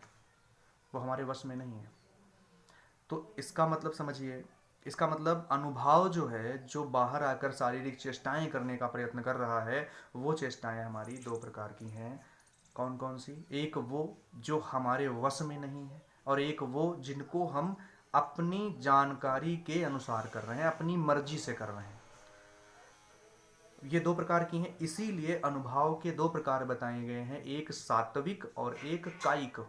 S1: वो हमारे वश में नहीं है। तो इसका मतलब समझिए, इसका मतलब अनुभाव जो है, जो बाहर आकर शारीरिक चेष्टाएं करने का प्रयत्न कर रहा है, वो चेष्टाएं हमारी दो प्रकार की हैं। कौन कौन सी? एक वो जो हमारे वश में नहीं है, और एक वो जिनको हम अपनी जानकारी के अनुसार कर रहे हैं, अपनी मर्जी से कर रहे हैं। ये दो प्रकार की हैं, इसीलिए अनुभाव के दो प्रकार बताए गए हैं, एक सात्विक और एक कायिक।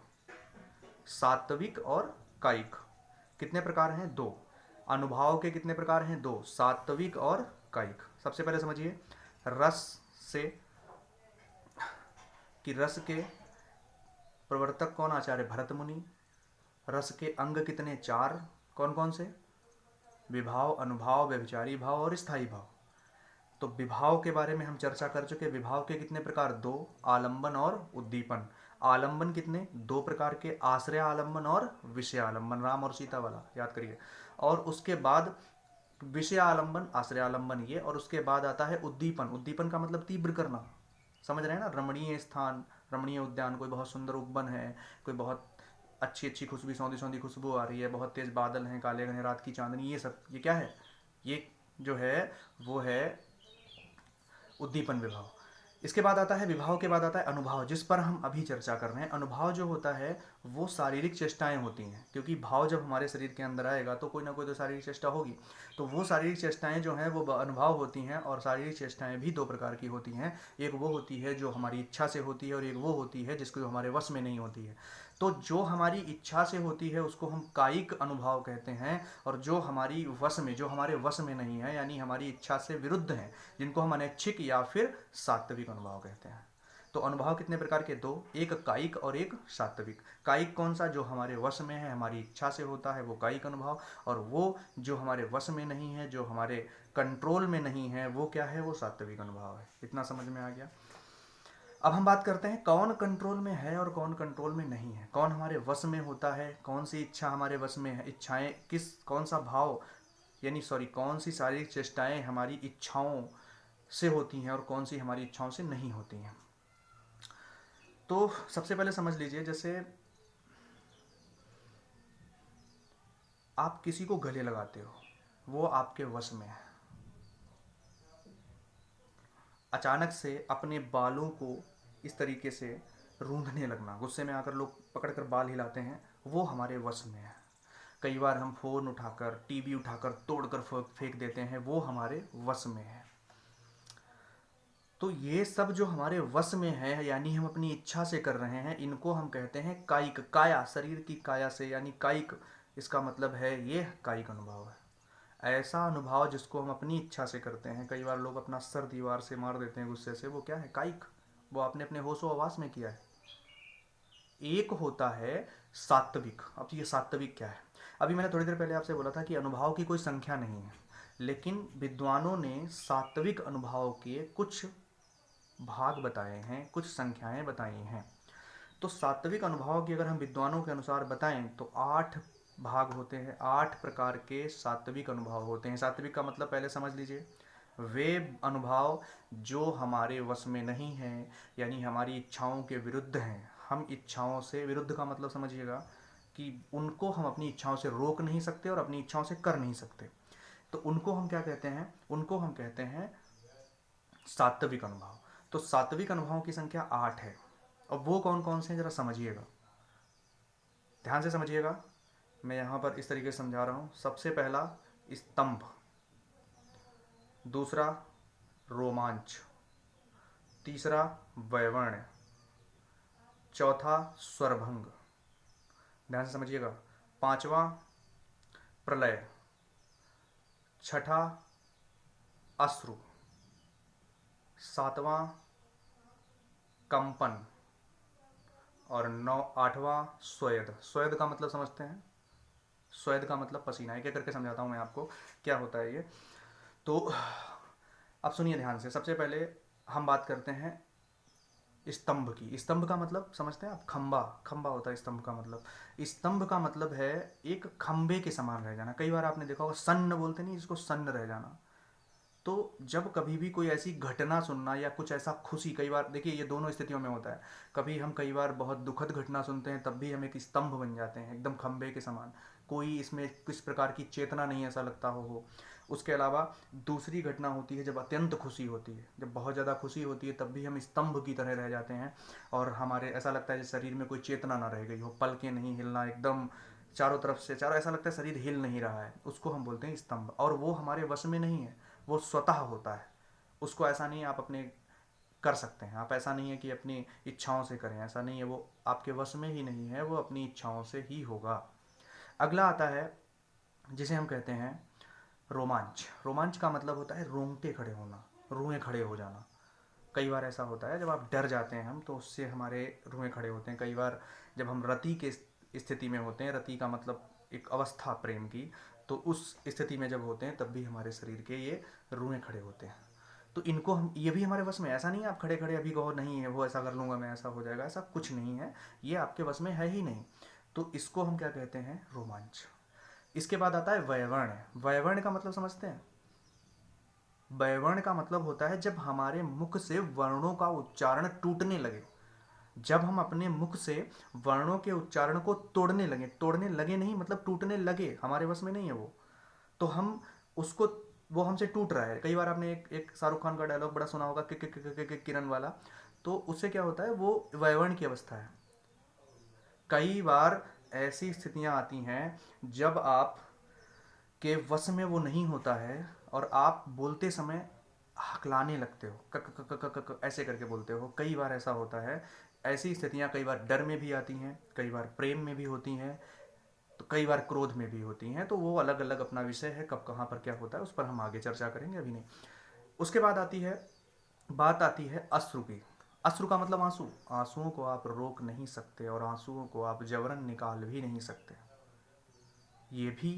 S1: सात्विक और कायिक कितने प्रकार हैं? दो। अनुभव के कितने प्रकार हैं? दो, सात्विक और कायिक। सबसे पहले समझिए, रस से कि रस के प्रवर्तक कौन? आचार्य भरत मुनि। रस के अंग कितने? 4। कौन कौन से? विभाव, अनुभाव, व्यभिचारी भाव और स्थायी भाव। तो विभाव के बारे में हम चर्चा कर चुके। विभाव के कितने प्रकार? 2, आलंबन और उद्दीपन। आलंबन कितने? 2 प्रकार के, आश्रय आलंबन और विषय आलंबन, राम और सीता वाला याद करिए। और उसके बाद विषय आलंबन, आश्रय आलंबन ये, और उसके बाद आता है उद्दीपन। उद्दीपन का मतलब तीव्र करना, समझ रहे हैं ना? रमणीय स्थान, रमणीय उद्यान, कोई बहुत सुंदर उपवन है, कोई बहुत अच्छी अच्छी खुशबू, सौंधी सौंधी खुशबू आ रही है, बहुत तेज बादल हैं, काले घने रात की चांदनी, ये सब ये क्या है? ये जो है वो है उद्दीपन विभाव। इसके बाद आता है, विभाव के बाद आता है अनुभाव, जिस पर हम अभी चर्चा कर रहे हैं। अनुभाव जो होता है वो शारीरिक चेष्टाएं होती हैं, क्योंकि भाव जब हमारे शरीर के अंदर आएगा तो कोई ना कोई तो शारीरिक चेष्टा होगी। तो वो शारीरिक चेष्टाएं जो हैं वो अनुभाव होती हैं। और शारीरिक चेष्टाएं भी 2 प्रकार की होती हैं। एक वो होती है जो हमारी इच्छा से होती है, और एक वो होती है जिसको हमारे वश में नहीं होती है। तो जो हमारी इच्छा से होती है उसको हम कायिक अनुभाव कहते हैं, और जो हमारी वश में, जो हमारे वश में नहीं है, यानी हमारी इच्छा से विरुद्ध हैं, जिनको हम अनैच्छिक या फिर सात्विक अनुभाव कहते हैं। तो अनुभाव कितने प्रकार के? 2, एक कायिक और एक सात्विक। कायिक कौन सा? जो हमारे वश में है, हमारी इच्छा से होता है, वो कायिक अनुभाव। और वो जो हमारे वश में नहीं है, जो हमारे कंट्रोल में नहीं है, वो क्या है? वो सात्विक अनुभाव है। इतना समझ में आ गया? अब हम बात करते हैं कौन कंट्रोल में है और कौन कंट्रोल में नहीं है, कौन हमारे वश में होता है, कौन सी इच्छा हमारे वश में है, इच्छाएं किस, कौन सा भाव, यानी सॉरी, कौन सी शारीरिक चेष्टाएं हमारी इच्छाओं से होती हैं और कौन सी हमारी इच्छाओं से नहीं होती हैं। तो सबसे पहले समझ लीजिए, जैसे आप किसी को गले लगाते हो, वो आपके वश में है। अचानक से अपने बालों को इस तरीके से रूंधने लगना, गुस्से में आकर लोग पकड़कर बाल हिलाते हैं, वो हमारे वश में है। कई बार हम फ़ोन उठाकर, टीवी उठाकर तोड़कर फेंक देते हैं, वो हमारे वश में है। तो ये सब जो हमारे वश में है, यानी हम अपनी इच्छा से कर रहे हैं, इनको हम कहते हैं कायिक। काया, शरीर की काया से, यानी कायिक, इसका मतलब है ये कायिक अनुभव है। ऐसा अनुभव जिसको हम अपनी इच्छा से करते हैं। कई बार लोग अपना सर दीवार से मार देते हैं गुस्से से, वो क्या है? कायिक। वो आपने अपने होशो हवास में किया है। एक होता है सात्विक। अब ये सात्विक क्या है? अभी मैंने थोड़ी देर पहले आपसे बोला था कि अनुभव की कोई संख्या नहीं है, लेकिन विद्वानों ने सात्विक अनुभव के कुछ भाग बताए हैं, कुछ संख्याएं बताई हैं। तो सात्विक अनुभव की अगर हम विद्वानों के अनुसार बताएं तो 8 भाग होते हैं, 8 प्रकार के सात्विक अनुभव होते हैं। सात्विक का मतलब पहले समझ लीजिए, वे अनुभव जो हमारे वश में नहीं हैं, यानी हमारी इच्छाओं के विरुद्ध हैं। हम इच्छाओं से, विरुद्ध का मतलब समझिएगा कि उनको हम अपनी इच्छाओं से रोक नहीं सकते और अपनी इच्छाओं से कर नहीं सकते। तो उनको हम क्या कहते हैं? उनको हम कहते हैं सात्विक अनुभव। तो सात्विक अनुभवों की संख्या 8 है। अब वो कौन कौन से हैं जरा समझिएगा, ध्यान से समझिएगा। मैं यहाँ पर इस तरीके से समझा रहा हूँ। सबसे पहला स्तंभ, दूसरा रोमांच, तीसरा वैवर्ण, चौथा स्वरभंग, ध्यान से समझिएगा, पांचवा प्रलय, छठा अश्रु, सातवां कंपन, और 8वां स्वेद। स्वेद का मतलब समझते हैं? स्वेद का मतलब पसीना। एक एक करके समझाता हूँ मैं आपको क्या होता है ये। तो अब सुनिए ध्यान से। सबसे पहले हम बात करते हैं स्तंभ की। स्तंभ का मतलब समझते हैं आप? खंबा। खंबा होता है स्तंभ का मतलब। स्तंभ का मतलब है एक खंबे के समान रह जाना। कई बार आपने देखा होगा सन्न बोलते नहीं, जिसको सन्न रह जाना। तो जब कभी भी कोई ऐसी घटना सुनना या कुछ ऐसा खुशी, कई बार देखिए ये दोनों स्थितियों में होता है। कभी हम कई बार बहुत दुखद घटना सुनते हैं, तब भी हम एक स्तंभ बन जाते हैं, एकदम खंबे के समान। कोई इसमें किस प्रकार की चेतना नहीं ऐसा लगता हो। उसके अलावा दूसरी घटना होती है जब अत्यंत खुशी होती है, जब बहुत ज़्यादा खुशी होती है, तब भी हम स्तंभ की तरह रह जाते हैं, और हमारे ऐसा लगता है जैसे शरीर में कोई चेतना ना रह गई हो, पलकें नहीं हिलना, एकदम चारों तरफ से, चारों ऐसा लगता है शरीर हिल नहीं रहा है, उसको हम बोलते हैं स्तंभ। और वो हमारे वश में नहीं है, वो स्वतः होता है। उसको ऐसा नहीं आप अपने कर सकते हैं, आप ऐसा नहीं है कि अपनी इच्छाओं से करें, ऐसा नहीं है, वो आपके वश में ही नहीं है, वो अपनी इच्छाओं से ही होगा। अगला आता है जिसे हम कहते हैं रोमांच। रोमांच का मतलब होता है रोंगटे खड़े होना, रुएं खड़े हो जाना। कई बार ऐसा होता है जब आप डर जाते हैं हम, तो उससे हमारे रुएं खड़े होते हैं। कई बार जब हम रति के स्थिति में होते हैं, रति का मतलब एक अवस्था प्रेम की, तो उस स्थिति में जब होते हैं तब भी हमारे शरीर के ये रुएं खड़े होते हैं। तो इनको हम, ये भी हमारे बस में, ऐसा नहीं है आप खड़े खड़े अभी कहो नहीं है वो ऐसा कर लूँगा मैं ऐसा हो जाएगा, ऐसा कुछ नहीं है, ये आपके बस में है ही नहीं। तो इसको हम क्या कहते हैं, रोमांच। इसके बाद आता है वैवर्ण। वैवर्ण का मतलब समझते हैं? वैवर्ण का मतलब होता है जब हमारे मुख से वर्णों का उच्चारण टूटने लगे, जब हम अपने मुख से वर्णों के उच्चारण को तोड़ने लगे, तोड़ने लगे नहीं मतलब टूटने लगे, हमारे बस में नहीं है वो, तो हम उसको, वो हमसे टूट रहा है। कई बार आपने एक शाहरुख खान का डायलॉग बड़ा सुना होगा, किरण वाला, तो उससे क्या होता है, वो वैवर्ण की अवस्था है। कई बार ऐसी स्थितियां आती हैं जब आप के वश में वो नहीं होता है और आप बोलते समय हकलाने लगते हो, ऐसे करके बोलते हो। कई बार ऐसा होता है। ऐसी स्थितियां कई बार डर में भी आती हैं, कई बार प्रेम में भी होती हैं, तो कई बार क्रोध में भी होती हैं। तो वो अलग अलग अपना विषय है, कब कहाँ पर क्या होता है उस पर हम आगे चर्चा करेंगे, अभी नहीं। उसके बाद बात आती है अश्रु की। अश्रु का मतलब आंसू। आंसुओं को आप रोक नहीं सकते और आंसुओं को आप जबरन निकाल भी नहीं सकते। ये भी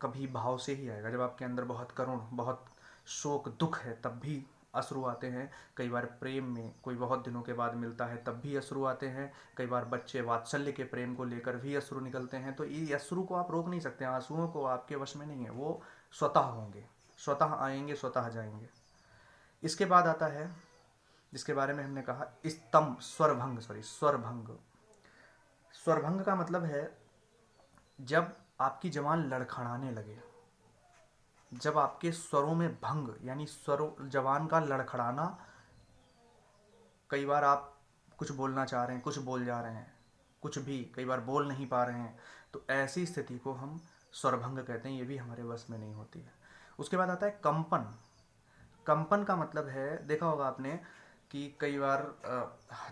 S1: कभी भाव से ही आएगा। जब आपके अंदर बहुत करुण, बहुत शोक, दुख है, तब भी अश्रु आते हैं। कई बार प्रेम में कोई बहुत दिनों के बाद मिलता है तब भी अश्रु आते हैं। कई बार बच्चे वात्सल्य के प्रेम को लेकर भी अश्रु निकलते हैं। तो ये अश्रु को आप रोक नहीं सकते, आंसुओं को आपके वश में नहीं है, वो स्वतः होंगे, स्वतः आएंगे, स्वतः जाएंगे। इसके बाद आता है जिसके बारे में हमने कहा, स्तंभ, स्वरभंग, स्वरभंग। स्वरभंग का मतलब है जब आपकी जबान लड़खड़ाने लगे, जब आपके स्वरों में भंग, यानी स्वरों, जबान का लड़खड़ाना। कई बार आप कुछ बोलना चाह रहे हैं, कुछ बोल जा रहे हैं, कुछ भी कई बार बोल नहीं पा रहे हैं, तो ऐसी स्थिति को हम स्वरभंग कहते हैं। ये भी हमारे वश में नहीं होती है। उसके बाद आता है कंपन। कंपन का मतलब है, देखा होगा आपने कि कई बार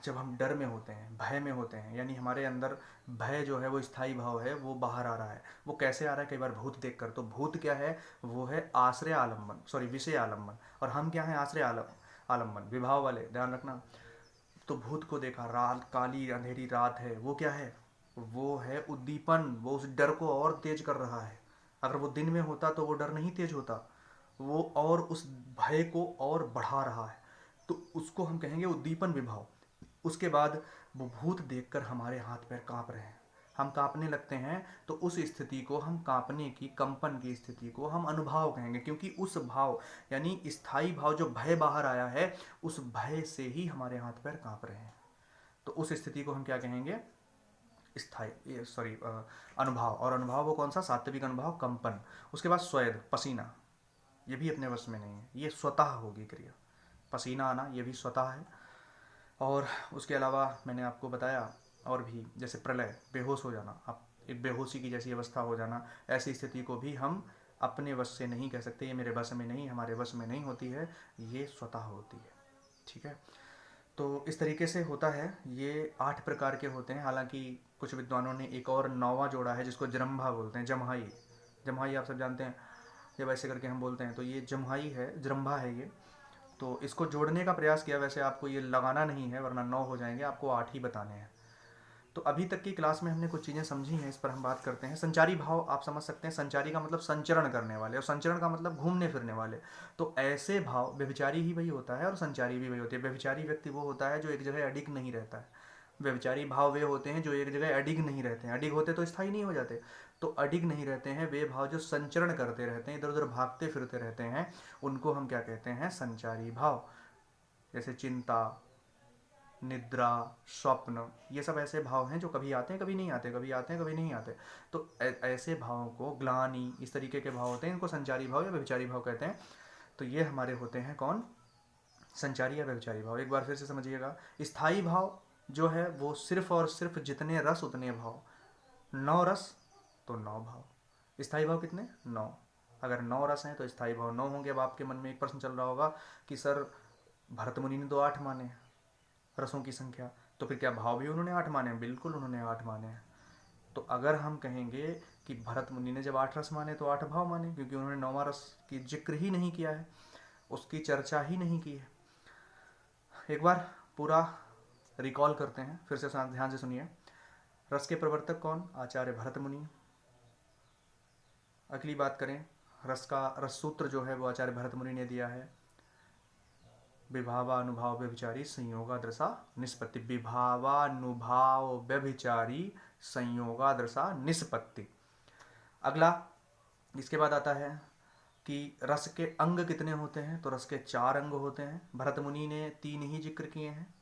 S1: जब हम डर में होते हैं, भय में होते हैं, यानी हमारे अंदर भय जो है वो स्थायी भाव है, वो बाहर आ रहा है। वो कैसे आ रहा है? कई बार भूत देखकर। तो भूत क्या है? वो है आश्रय आलम्बन, विषय आलम्बन, और हम क्या है? आश्रय आलम्बन, विभाव वाले, ध्यान रखना। तो भूत को देखा, रात, काली अंधेरी रात है, वो क्या है? वो है उद्दीपन, वो उस डर को और तेज कर रहा है। अगर वो दिन में होता तो वो डर नहीं तेज होता, वो और उस भय को और बढ़ा रहा है, तो उसको हम कहेंगे उद्दीपन विभाव। उसके बाद वो भूत देखकर हमारे हाथ पैर कांप रहे हैं, हम कांपने लगते हैं, तो उस स्थिति को हम कांपने की, कंपन की स्थिति को हम अनुभाव कहेंगे, क्योंकि उस भाव, यानी स्थायी भाव, जो भय बाहर आया है, उस भय से ही हमारे हाथ पैर कांप रहे हैं। तो उस स्थिति को हम क्या कहेंगे? स्थायी, अनुभाव। और अनुभाव वो कौन सा? सात्विक अनुभाव, कंपन। उसके बाद स्वेद, पसीना, ये भी अपने वश में नहीं है, ये स्वतः होगी क्रिया। पसीना आना ये भी स्वतः है। और उसके अलावा मैंने आपको बताया और भी, जैसे प्रलय, बेहोश हो जाना, आप एक बेहोशी की जैसी अवस्था हो जाना, ऐसी स्थिति को भी हम अपने वश से नहीं कह सकते, ये मेरे वश में नहीं, हमारे वश में नहीं होती है, ये स्वतः होती है। ठीक है, तो इस तरीके से होता है। ये 8 प्रकार के होते हैं। हालांकि कुछ विद्वानों ने एक और 9वां जोड़ा है जिसको जरम्भा बोलते हैं, जम्हाई। जम्हाई आप सब जानते हैं, जब ऐसे करके हम बोलते हैं तो ये जम्हाई है, जरम्भा है ये। तो इसको जोड़ने का प्रयास किया, वैसे आपको ये लगाना नहीं है वरना 9 हो जाएंगे, आपको 8 ही बताने हैं। तो अभी तक की क्लास में हमने कुछ चीज़ें समझी हैं, इस पर हम बात करते हैं। संचारी भाव आप समझ सकते हैं, संचारी का मतलब संचरण करने वाले, और संचरण का मतलब घूमने फिरने वाले। तो ऐसे भाव, व्यभिचारी ही वही होता है और संचारी भी वही होती है। व्यभिचारी व्यक्ति वो होता है जो एक जगह अडिग नहीं रहता है। व्यभिचारी भाव वे होते हैं जो एक जगह अडिग नहीं रहते हैं। अडिग होते तो स्थायी नहीं हो जाते, तो अडिग नहीं रहते हैं वे भाव जो संचरण करते रहते हैं, इधर उधर भागते फिरते रहते हैं, उनको हम क्या कहते हैं? संचारी भाव। जैसे चिंता, निद्रा, स्वप्न, ये सब ऐसे भाव हैं जो कभी आते हैं कभी नहीं आते, कभी आते हैं कभी नहीं आते। तो ऐसे भावों को, ग्लानि, इस तरीके के भाव होते हैं, इनको संचारी भाव या व्यभिचारी भाव कहते हैं। तो ये हमारे होते हैं कौन? संचारी या व्यभिचारी भाव। एक बार फिर से समझिएगा, स्थायी भाव जो है वो सिर्फ और सिर्फ जितने रस उतने भाव, 9 रस तो 9 भाव। स्थायी भाव कितने? 9। अगर 9 रस हैं तो स्थायी भाव 9 होंगे। अब आपके मन में एक प्रश्न चल रहा होगा कि सर भरत मुनि ने तो 8 माने रसों की संख्या, तो फिर क्या भाव भी उन्होंने 8 माने? बिल्कुल उन्होंने 8 माने हैं। तो अगर हम कहेंगे कि भरत मुनि ने जब 8 रस माने तो 8 भाव माने, क्योंकि उन्होंने 9वां रस की जिक्र ही नहीं किया है, उसकी चर्चा ही नहीं की है। एक बार पूरा रिकॉल करते हैं, फिर से ध्यान से सुनिए। रस के प्रवर्तक कौन? आचार्य भरत मुनि। अगली बात करें, रस का रस सूत्र जो है वो आचार्य भरत मुनि ने दिया है। विभावानुभाव व्यभिचारी संयोगादृशा निष्पत्ति। विभावानुभाव व्यभिचारी संयोगादृशा निष्पत्ति। अगला इसके बाद आता है कि रस के अंग कितने होते हैं? तो रस के 4 अंग होते हैं। भरत मुनि ने 3 ही जिक्र किए हैं,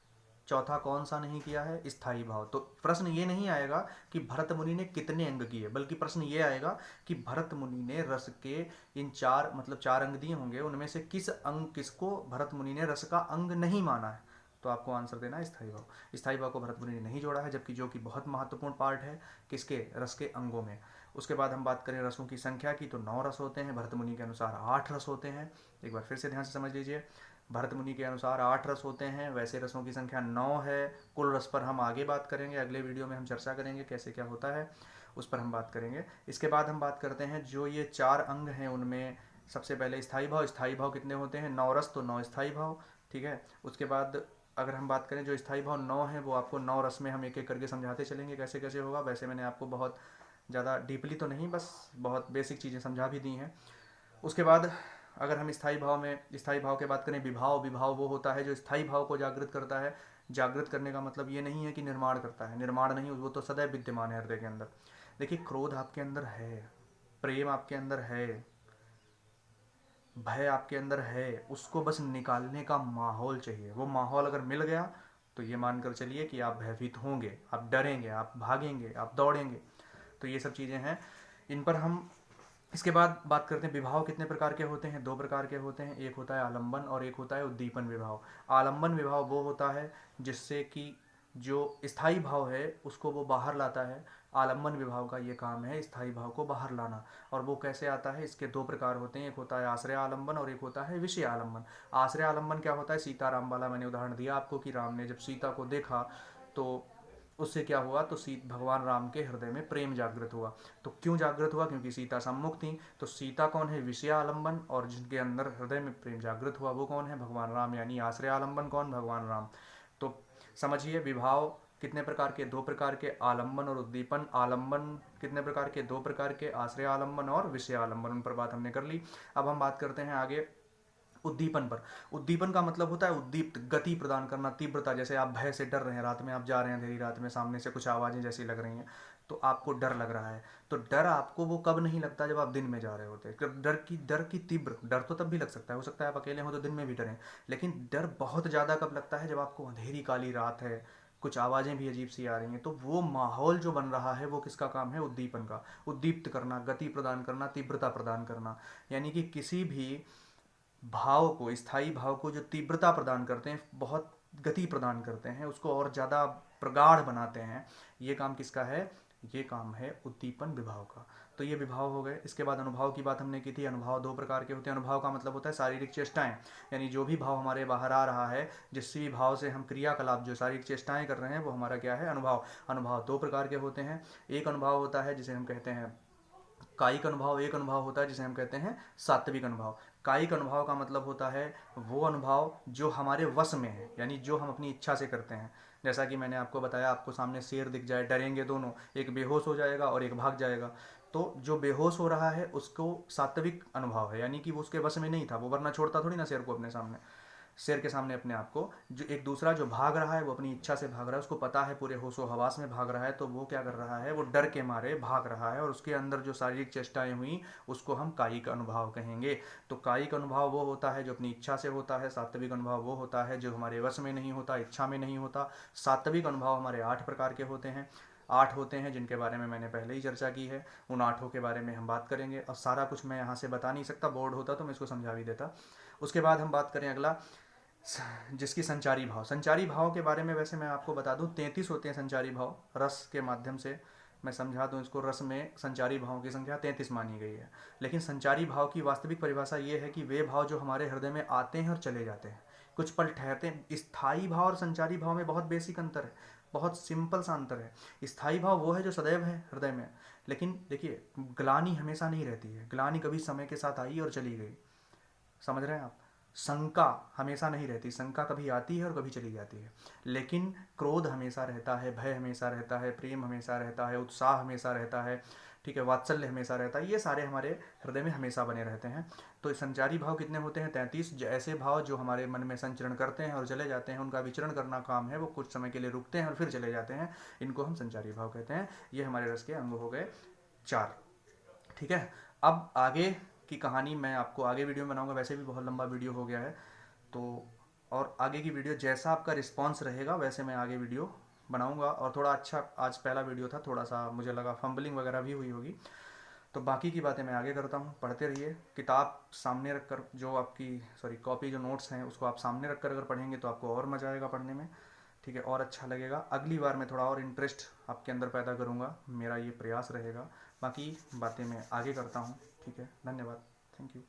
S1: चौथा कौन सा नहीं किया है? स्थायी भाव। तो प्रश्न ये नहीं आएगा कि भरत मुनि ने कितने अंग किए, बल्कि प्रश्न ये आएगा कि भरत मुनि ने रस के इन 4 मतलब 4 अंग दिए होंगे, उनमें से किसको भरत मुनि ने रस का अंग नहीं माना है? तो आपको आंसर देना है स्थायी भाव। स्थायी भाव को भरत मुनि ने नहीं जोड़ा है, जबकि जो कि बहुत महत्वपूर्ण पार्ट है किसके? रस के अंगों में। उसके बाद हम बात करें रसों की संख्या की, तो 9 रस होते हैं, भरत मुनि के अनुसार 8 रस होते हैं। एक बार फिर से ध्यान से समझ लीजिए, भरत मुनि के अनुसार 8 रस होते हैं, वैसे रसों की संख्या 9 है। कुल रस पर हम आगे बात करेंगे, अगले वीडियो में हम चर्चा करेंगे कैसे क्या होता है, उस पर हम बात करेंगे। इसके बाद हम बात करते हैं जो ये 4 अंग हैं उनमें सबसे पहले स्थायी भाव। स्थायी भाव कितने होते हैं? 9 रस, तो 9 स्थायी भाव, ठीक है। उसके बाद अगर हम बात करें जो स्थायी भाव 9 है, वो आपको 9 रस में हम एक एक करके समझाते चलेंगे कैसे कैसे होगा। वैसे मैंने आपको बहुत ज़्यादा डीपली तो नहीं, बस बहुत बेसिक चीज़ें समझा भी दी हैं। उसके बाद अगर हम स्थायी भाव के बात करें, विभाव वो होता है जो स्थायी भाव को जागृत करता है। जागृत करने का मतलब ये नहीं है कि निर्माण करता है, निर्माण नहीं, वो तो सदैव विद्यमान है हृदय के अंदर। देखिए, क्रोध आपके अंदर है, प्रेम आपके अंदर है, भय आपके अंदर है, उसको बस निकालने का माहौल चाहिए। वो माहौल अगर मिल गया तो ये मानकर चलिए कि आप भयभीत होंगे, आप डरेंगे, आप भागेंगे, आप दौड़ेंगे। तो ये सब चीज़ें हैं, इन पर हम इसके बाद बात करते हैं। विभाव कितने प्रकार के होते हैं? 2 प्रकार के होते हैं, एक होता है आलंबन और एक होता है उद्दीपन विभाव। आलंबन विभाव वो होता है जिससे कि जो स्थायी भाव है उसको वो बाहर लाता है। आलंबन विभाव का ये काम है स्थायी भाव को बाहर लाना। और वो कैसे आता है? इसके 2 प्रकार होते हैं, एक होता है आश्रय आलंबन और एक होता है विषय आलंबन। आश्रय आलंबन क्या होता है? सीताराम वाला मैंने उदाहरण दिया आपको कि राम ने जब सीता को देखा तो उससे क्या हुआ? तो भगवान राम के हृदय में प्रेम जागृत हुआ। तो क्यों जागृत हुआ? क्योंकि सीता सम्मुख थी। तो सीता कौन है? विषय आलंबन। और जिनके अंदर हृदय में प्रेम जागृत हुआ वो कौन है? भगवान राम। यानी आश्रय आलंबन कौन? भगवान राम। तो समझिए, विभाव कितने प्रकार के? 2 प्रकार के, आलंबन और उद्दीपन। आलंबन कितने प्रकार के? 2 प्रकार के, आश्रय आलंबन और विषय आलंबन। उन पर बात हमने कर ली। अब हम बात करते हैं आगे उद्दीपन पर। उद्दीपन का मतलब होता है उद्दीप्त, गति प्रदान करना, तीव्रता। जैसे आप भय से डर रहे हैं, रात में आप जा रहे हैं अंधेरी रात में, सामने से कुछ आवाज़ें जैसी लग रही हैं, तो आपको डर लग रहा है। तो डर आपको वो कब नहीं लगता? जब आप दिन में जा रहे होते हैं। डर की तीव्र डर तो तब भी लग सकता है, हो सकता है आप अकेले हो तो दिन में भी डरें, लेकिन डर बहुत ज़्यादा कब लगता है? जब आपको अंधेरी काली रात है, कुछ आवाज़ें भी अजीब सी आ रही हैं। तो वो माहौल जो बन रहा है वो किसका काम है? उद्दीपन का। उद्दीप्त करना, गति प्रदान करना, तीव्रता प्रदान करना। यानी कि किसी भी भाव को, स्थायी भाव को जो तीव्रता प्रदान करते हैं, बहुत गति प्रदान करते हैं, उसको और ज़्यादा प्रगाढ़ बनाते हैं, ये काम किसका है? ये काम है उद्दीपन विभाव का। तो ये विभाव हो गए। इसके बाद अनुभाव की बात हमने की थी। अनुभाव 2 प्रकार के होते हैं। अनुभाव का मतलब होता है शारीरिक चेष्टाएं, यानी जो भी भाव हमारे बाहर आ रहा है, जिस भी भाव से हम क्रियाकलाप जो शारीरिक चेष्टाएं कर रहे हैं, वो हमारा क्या है? अनुभाव। अनुभाव 2 प्रकार के होते हैं। एक अनुभाव होता है जिसे हम कहते हैं कायिक अनुभव, एक अनुभव होता है जिसे हम कहते हैं सात्विक अनुभव। कायिक अनुभव का मतलब होता है वो अनुभव जो हमारे वश में है, यानी जो हम अपनी इच्छा से करते हैं। जैसा कि मैंने आपको बताया, आपको सामने शेर दिख जाए, डरेंगे दोनों, एक बेहोश हो जाएगा और एक भाग जाएगा। तो जो बेहोश हो रहा है उसको सात्विक अनुभव है, यानी कि वो उसके वश में नहीं था, वो वरना छोड़ता थोड़ी ना शेर को अपने सामने, शेर के सामने अपने आप को। जो एक दूसरा जो भाग रहा है वो अपनी इच्छा से भाग रहा है, उसको पता है पूरे होशो हवास में भाग रहा है, तो वो क्या कर रहा है? वो डर के मारे भाग रहा है, और उसके अंदर जो शारीरिक चेष्टाएं हुई उसको हम कायिक अनुभव कहेंगे। तो कायिक अनुभव वो होता है जो अपनी इच्छा से होता है। सात्विक अनुभव वो होता है जो हमारे वश में नहीं होता, इच्छा में नहीं होता। सात्विक अनुभव हमारे 8 प्रकार के होते हैं। 8 होते हैं जिनके बारे में मैंने पहले ही चर्चा की है। उन 8 के बारे में हम बात करेंगे। और सारा कुछ मैं यहाँ से बता नहीं सकता, बोर्ड होता तो मैं इसको समझा भी देता। उसके बाद हम बात करें अगला, जिसकी संचारी भाव। संचारी भाव के बारे में वैसे मैं आपको बता दूं 33 होते हैं संचारी भाव। रस के माध्यम से मैं समझा दूं इसको, रस में संचारी भावों की संख्या 33 मानी गई है। लेकिन संचारी भाव की वास्तविक परिभाषा ये है कि वे भाव जो हमारे हृदय में आते हैं और चले जाते हैं, कुछ पल ठहरते हैं। स्थायी भाव और संचारी भाव में बहुत बेसिक अंतर है, बहुत सिंपल सा अंतर है। स्थायी भाव वो है जो सदैव है हृदय में, लेकिन देखिए ग्लानि हमेशा नहीं रहती है। ग्लानि कभी समय के साथ आई और चली गई, समझ रहे हैं आप? शंका हमेशा नहीं रहती, शंका कभी आती है और कभी चली जाती है, लेकिन क्रोध हमेशा रहता है, भय हमेशा रहता है, प्रेम हमेशा रहता है, उत्साह हमेशा रहता है, ठीक है, वात्सल्य हमेशा रहता है, ये सारे हमारे हृदय में हमेशा बने रहते हैं। तो संचारी भाव कितने होते हैं? 33। ऐसे भाव जो हमारे मन में संचरण करते हैं और चले जाते हैं, उनका विचरण करना काम है, वो कुछ समय के लिए रुकते हैं और फिर चले जाते हैं, इनको हम संचारी भाव कहते हैं। ये हमारे रस के अंग हो गए 4। ठीक है, अब आगे की कहानी मैं आपको आगे वीडियो में बनाऊंगा, वैसे भी बहुत लंबा वीडियो हो गया है तो, और आगे की वीडियो जैसा आपका रिस्पांस रहेगा वैसे मैं आगे वीडियो बनाऊंगा। और थोड़ा अच्छा, आज पहला वीडियो था, थोड़ा सा मुझे लगा फंबलिंग वगैरह भी हुई होगी, तो बाकी की बातें मैं आगे करता हूँ। पढ़ते रहिए, किताब सामने रखकर, जो आपकी कॉपी जो नोट्स हैं उसको आप सामने रखकर अगर पढ़ेंगे तो आपको और मज़ा आएगा पढ़ने में, ठीक है, और अच्छा लगेगा। अगली बार मैं थोड़ा और इंटरेस्ट आपके अंदर पैदा करूँगा, मेरा ये प्रयास रहेगा। बाकी बातें मैं आगे करता हूँ, ठीक है, धन्यवाद, थैंक यू।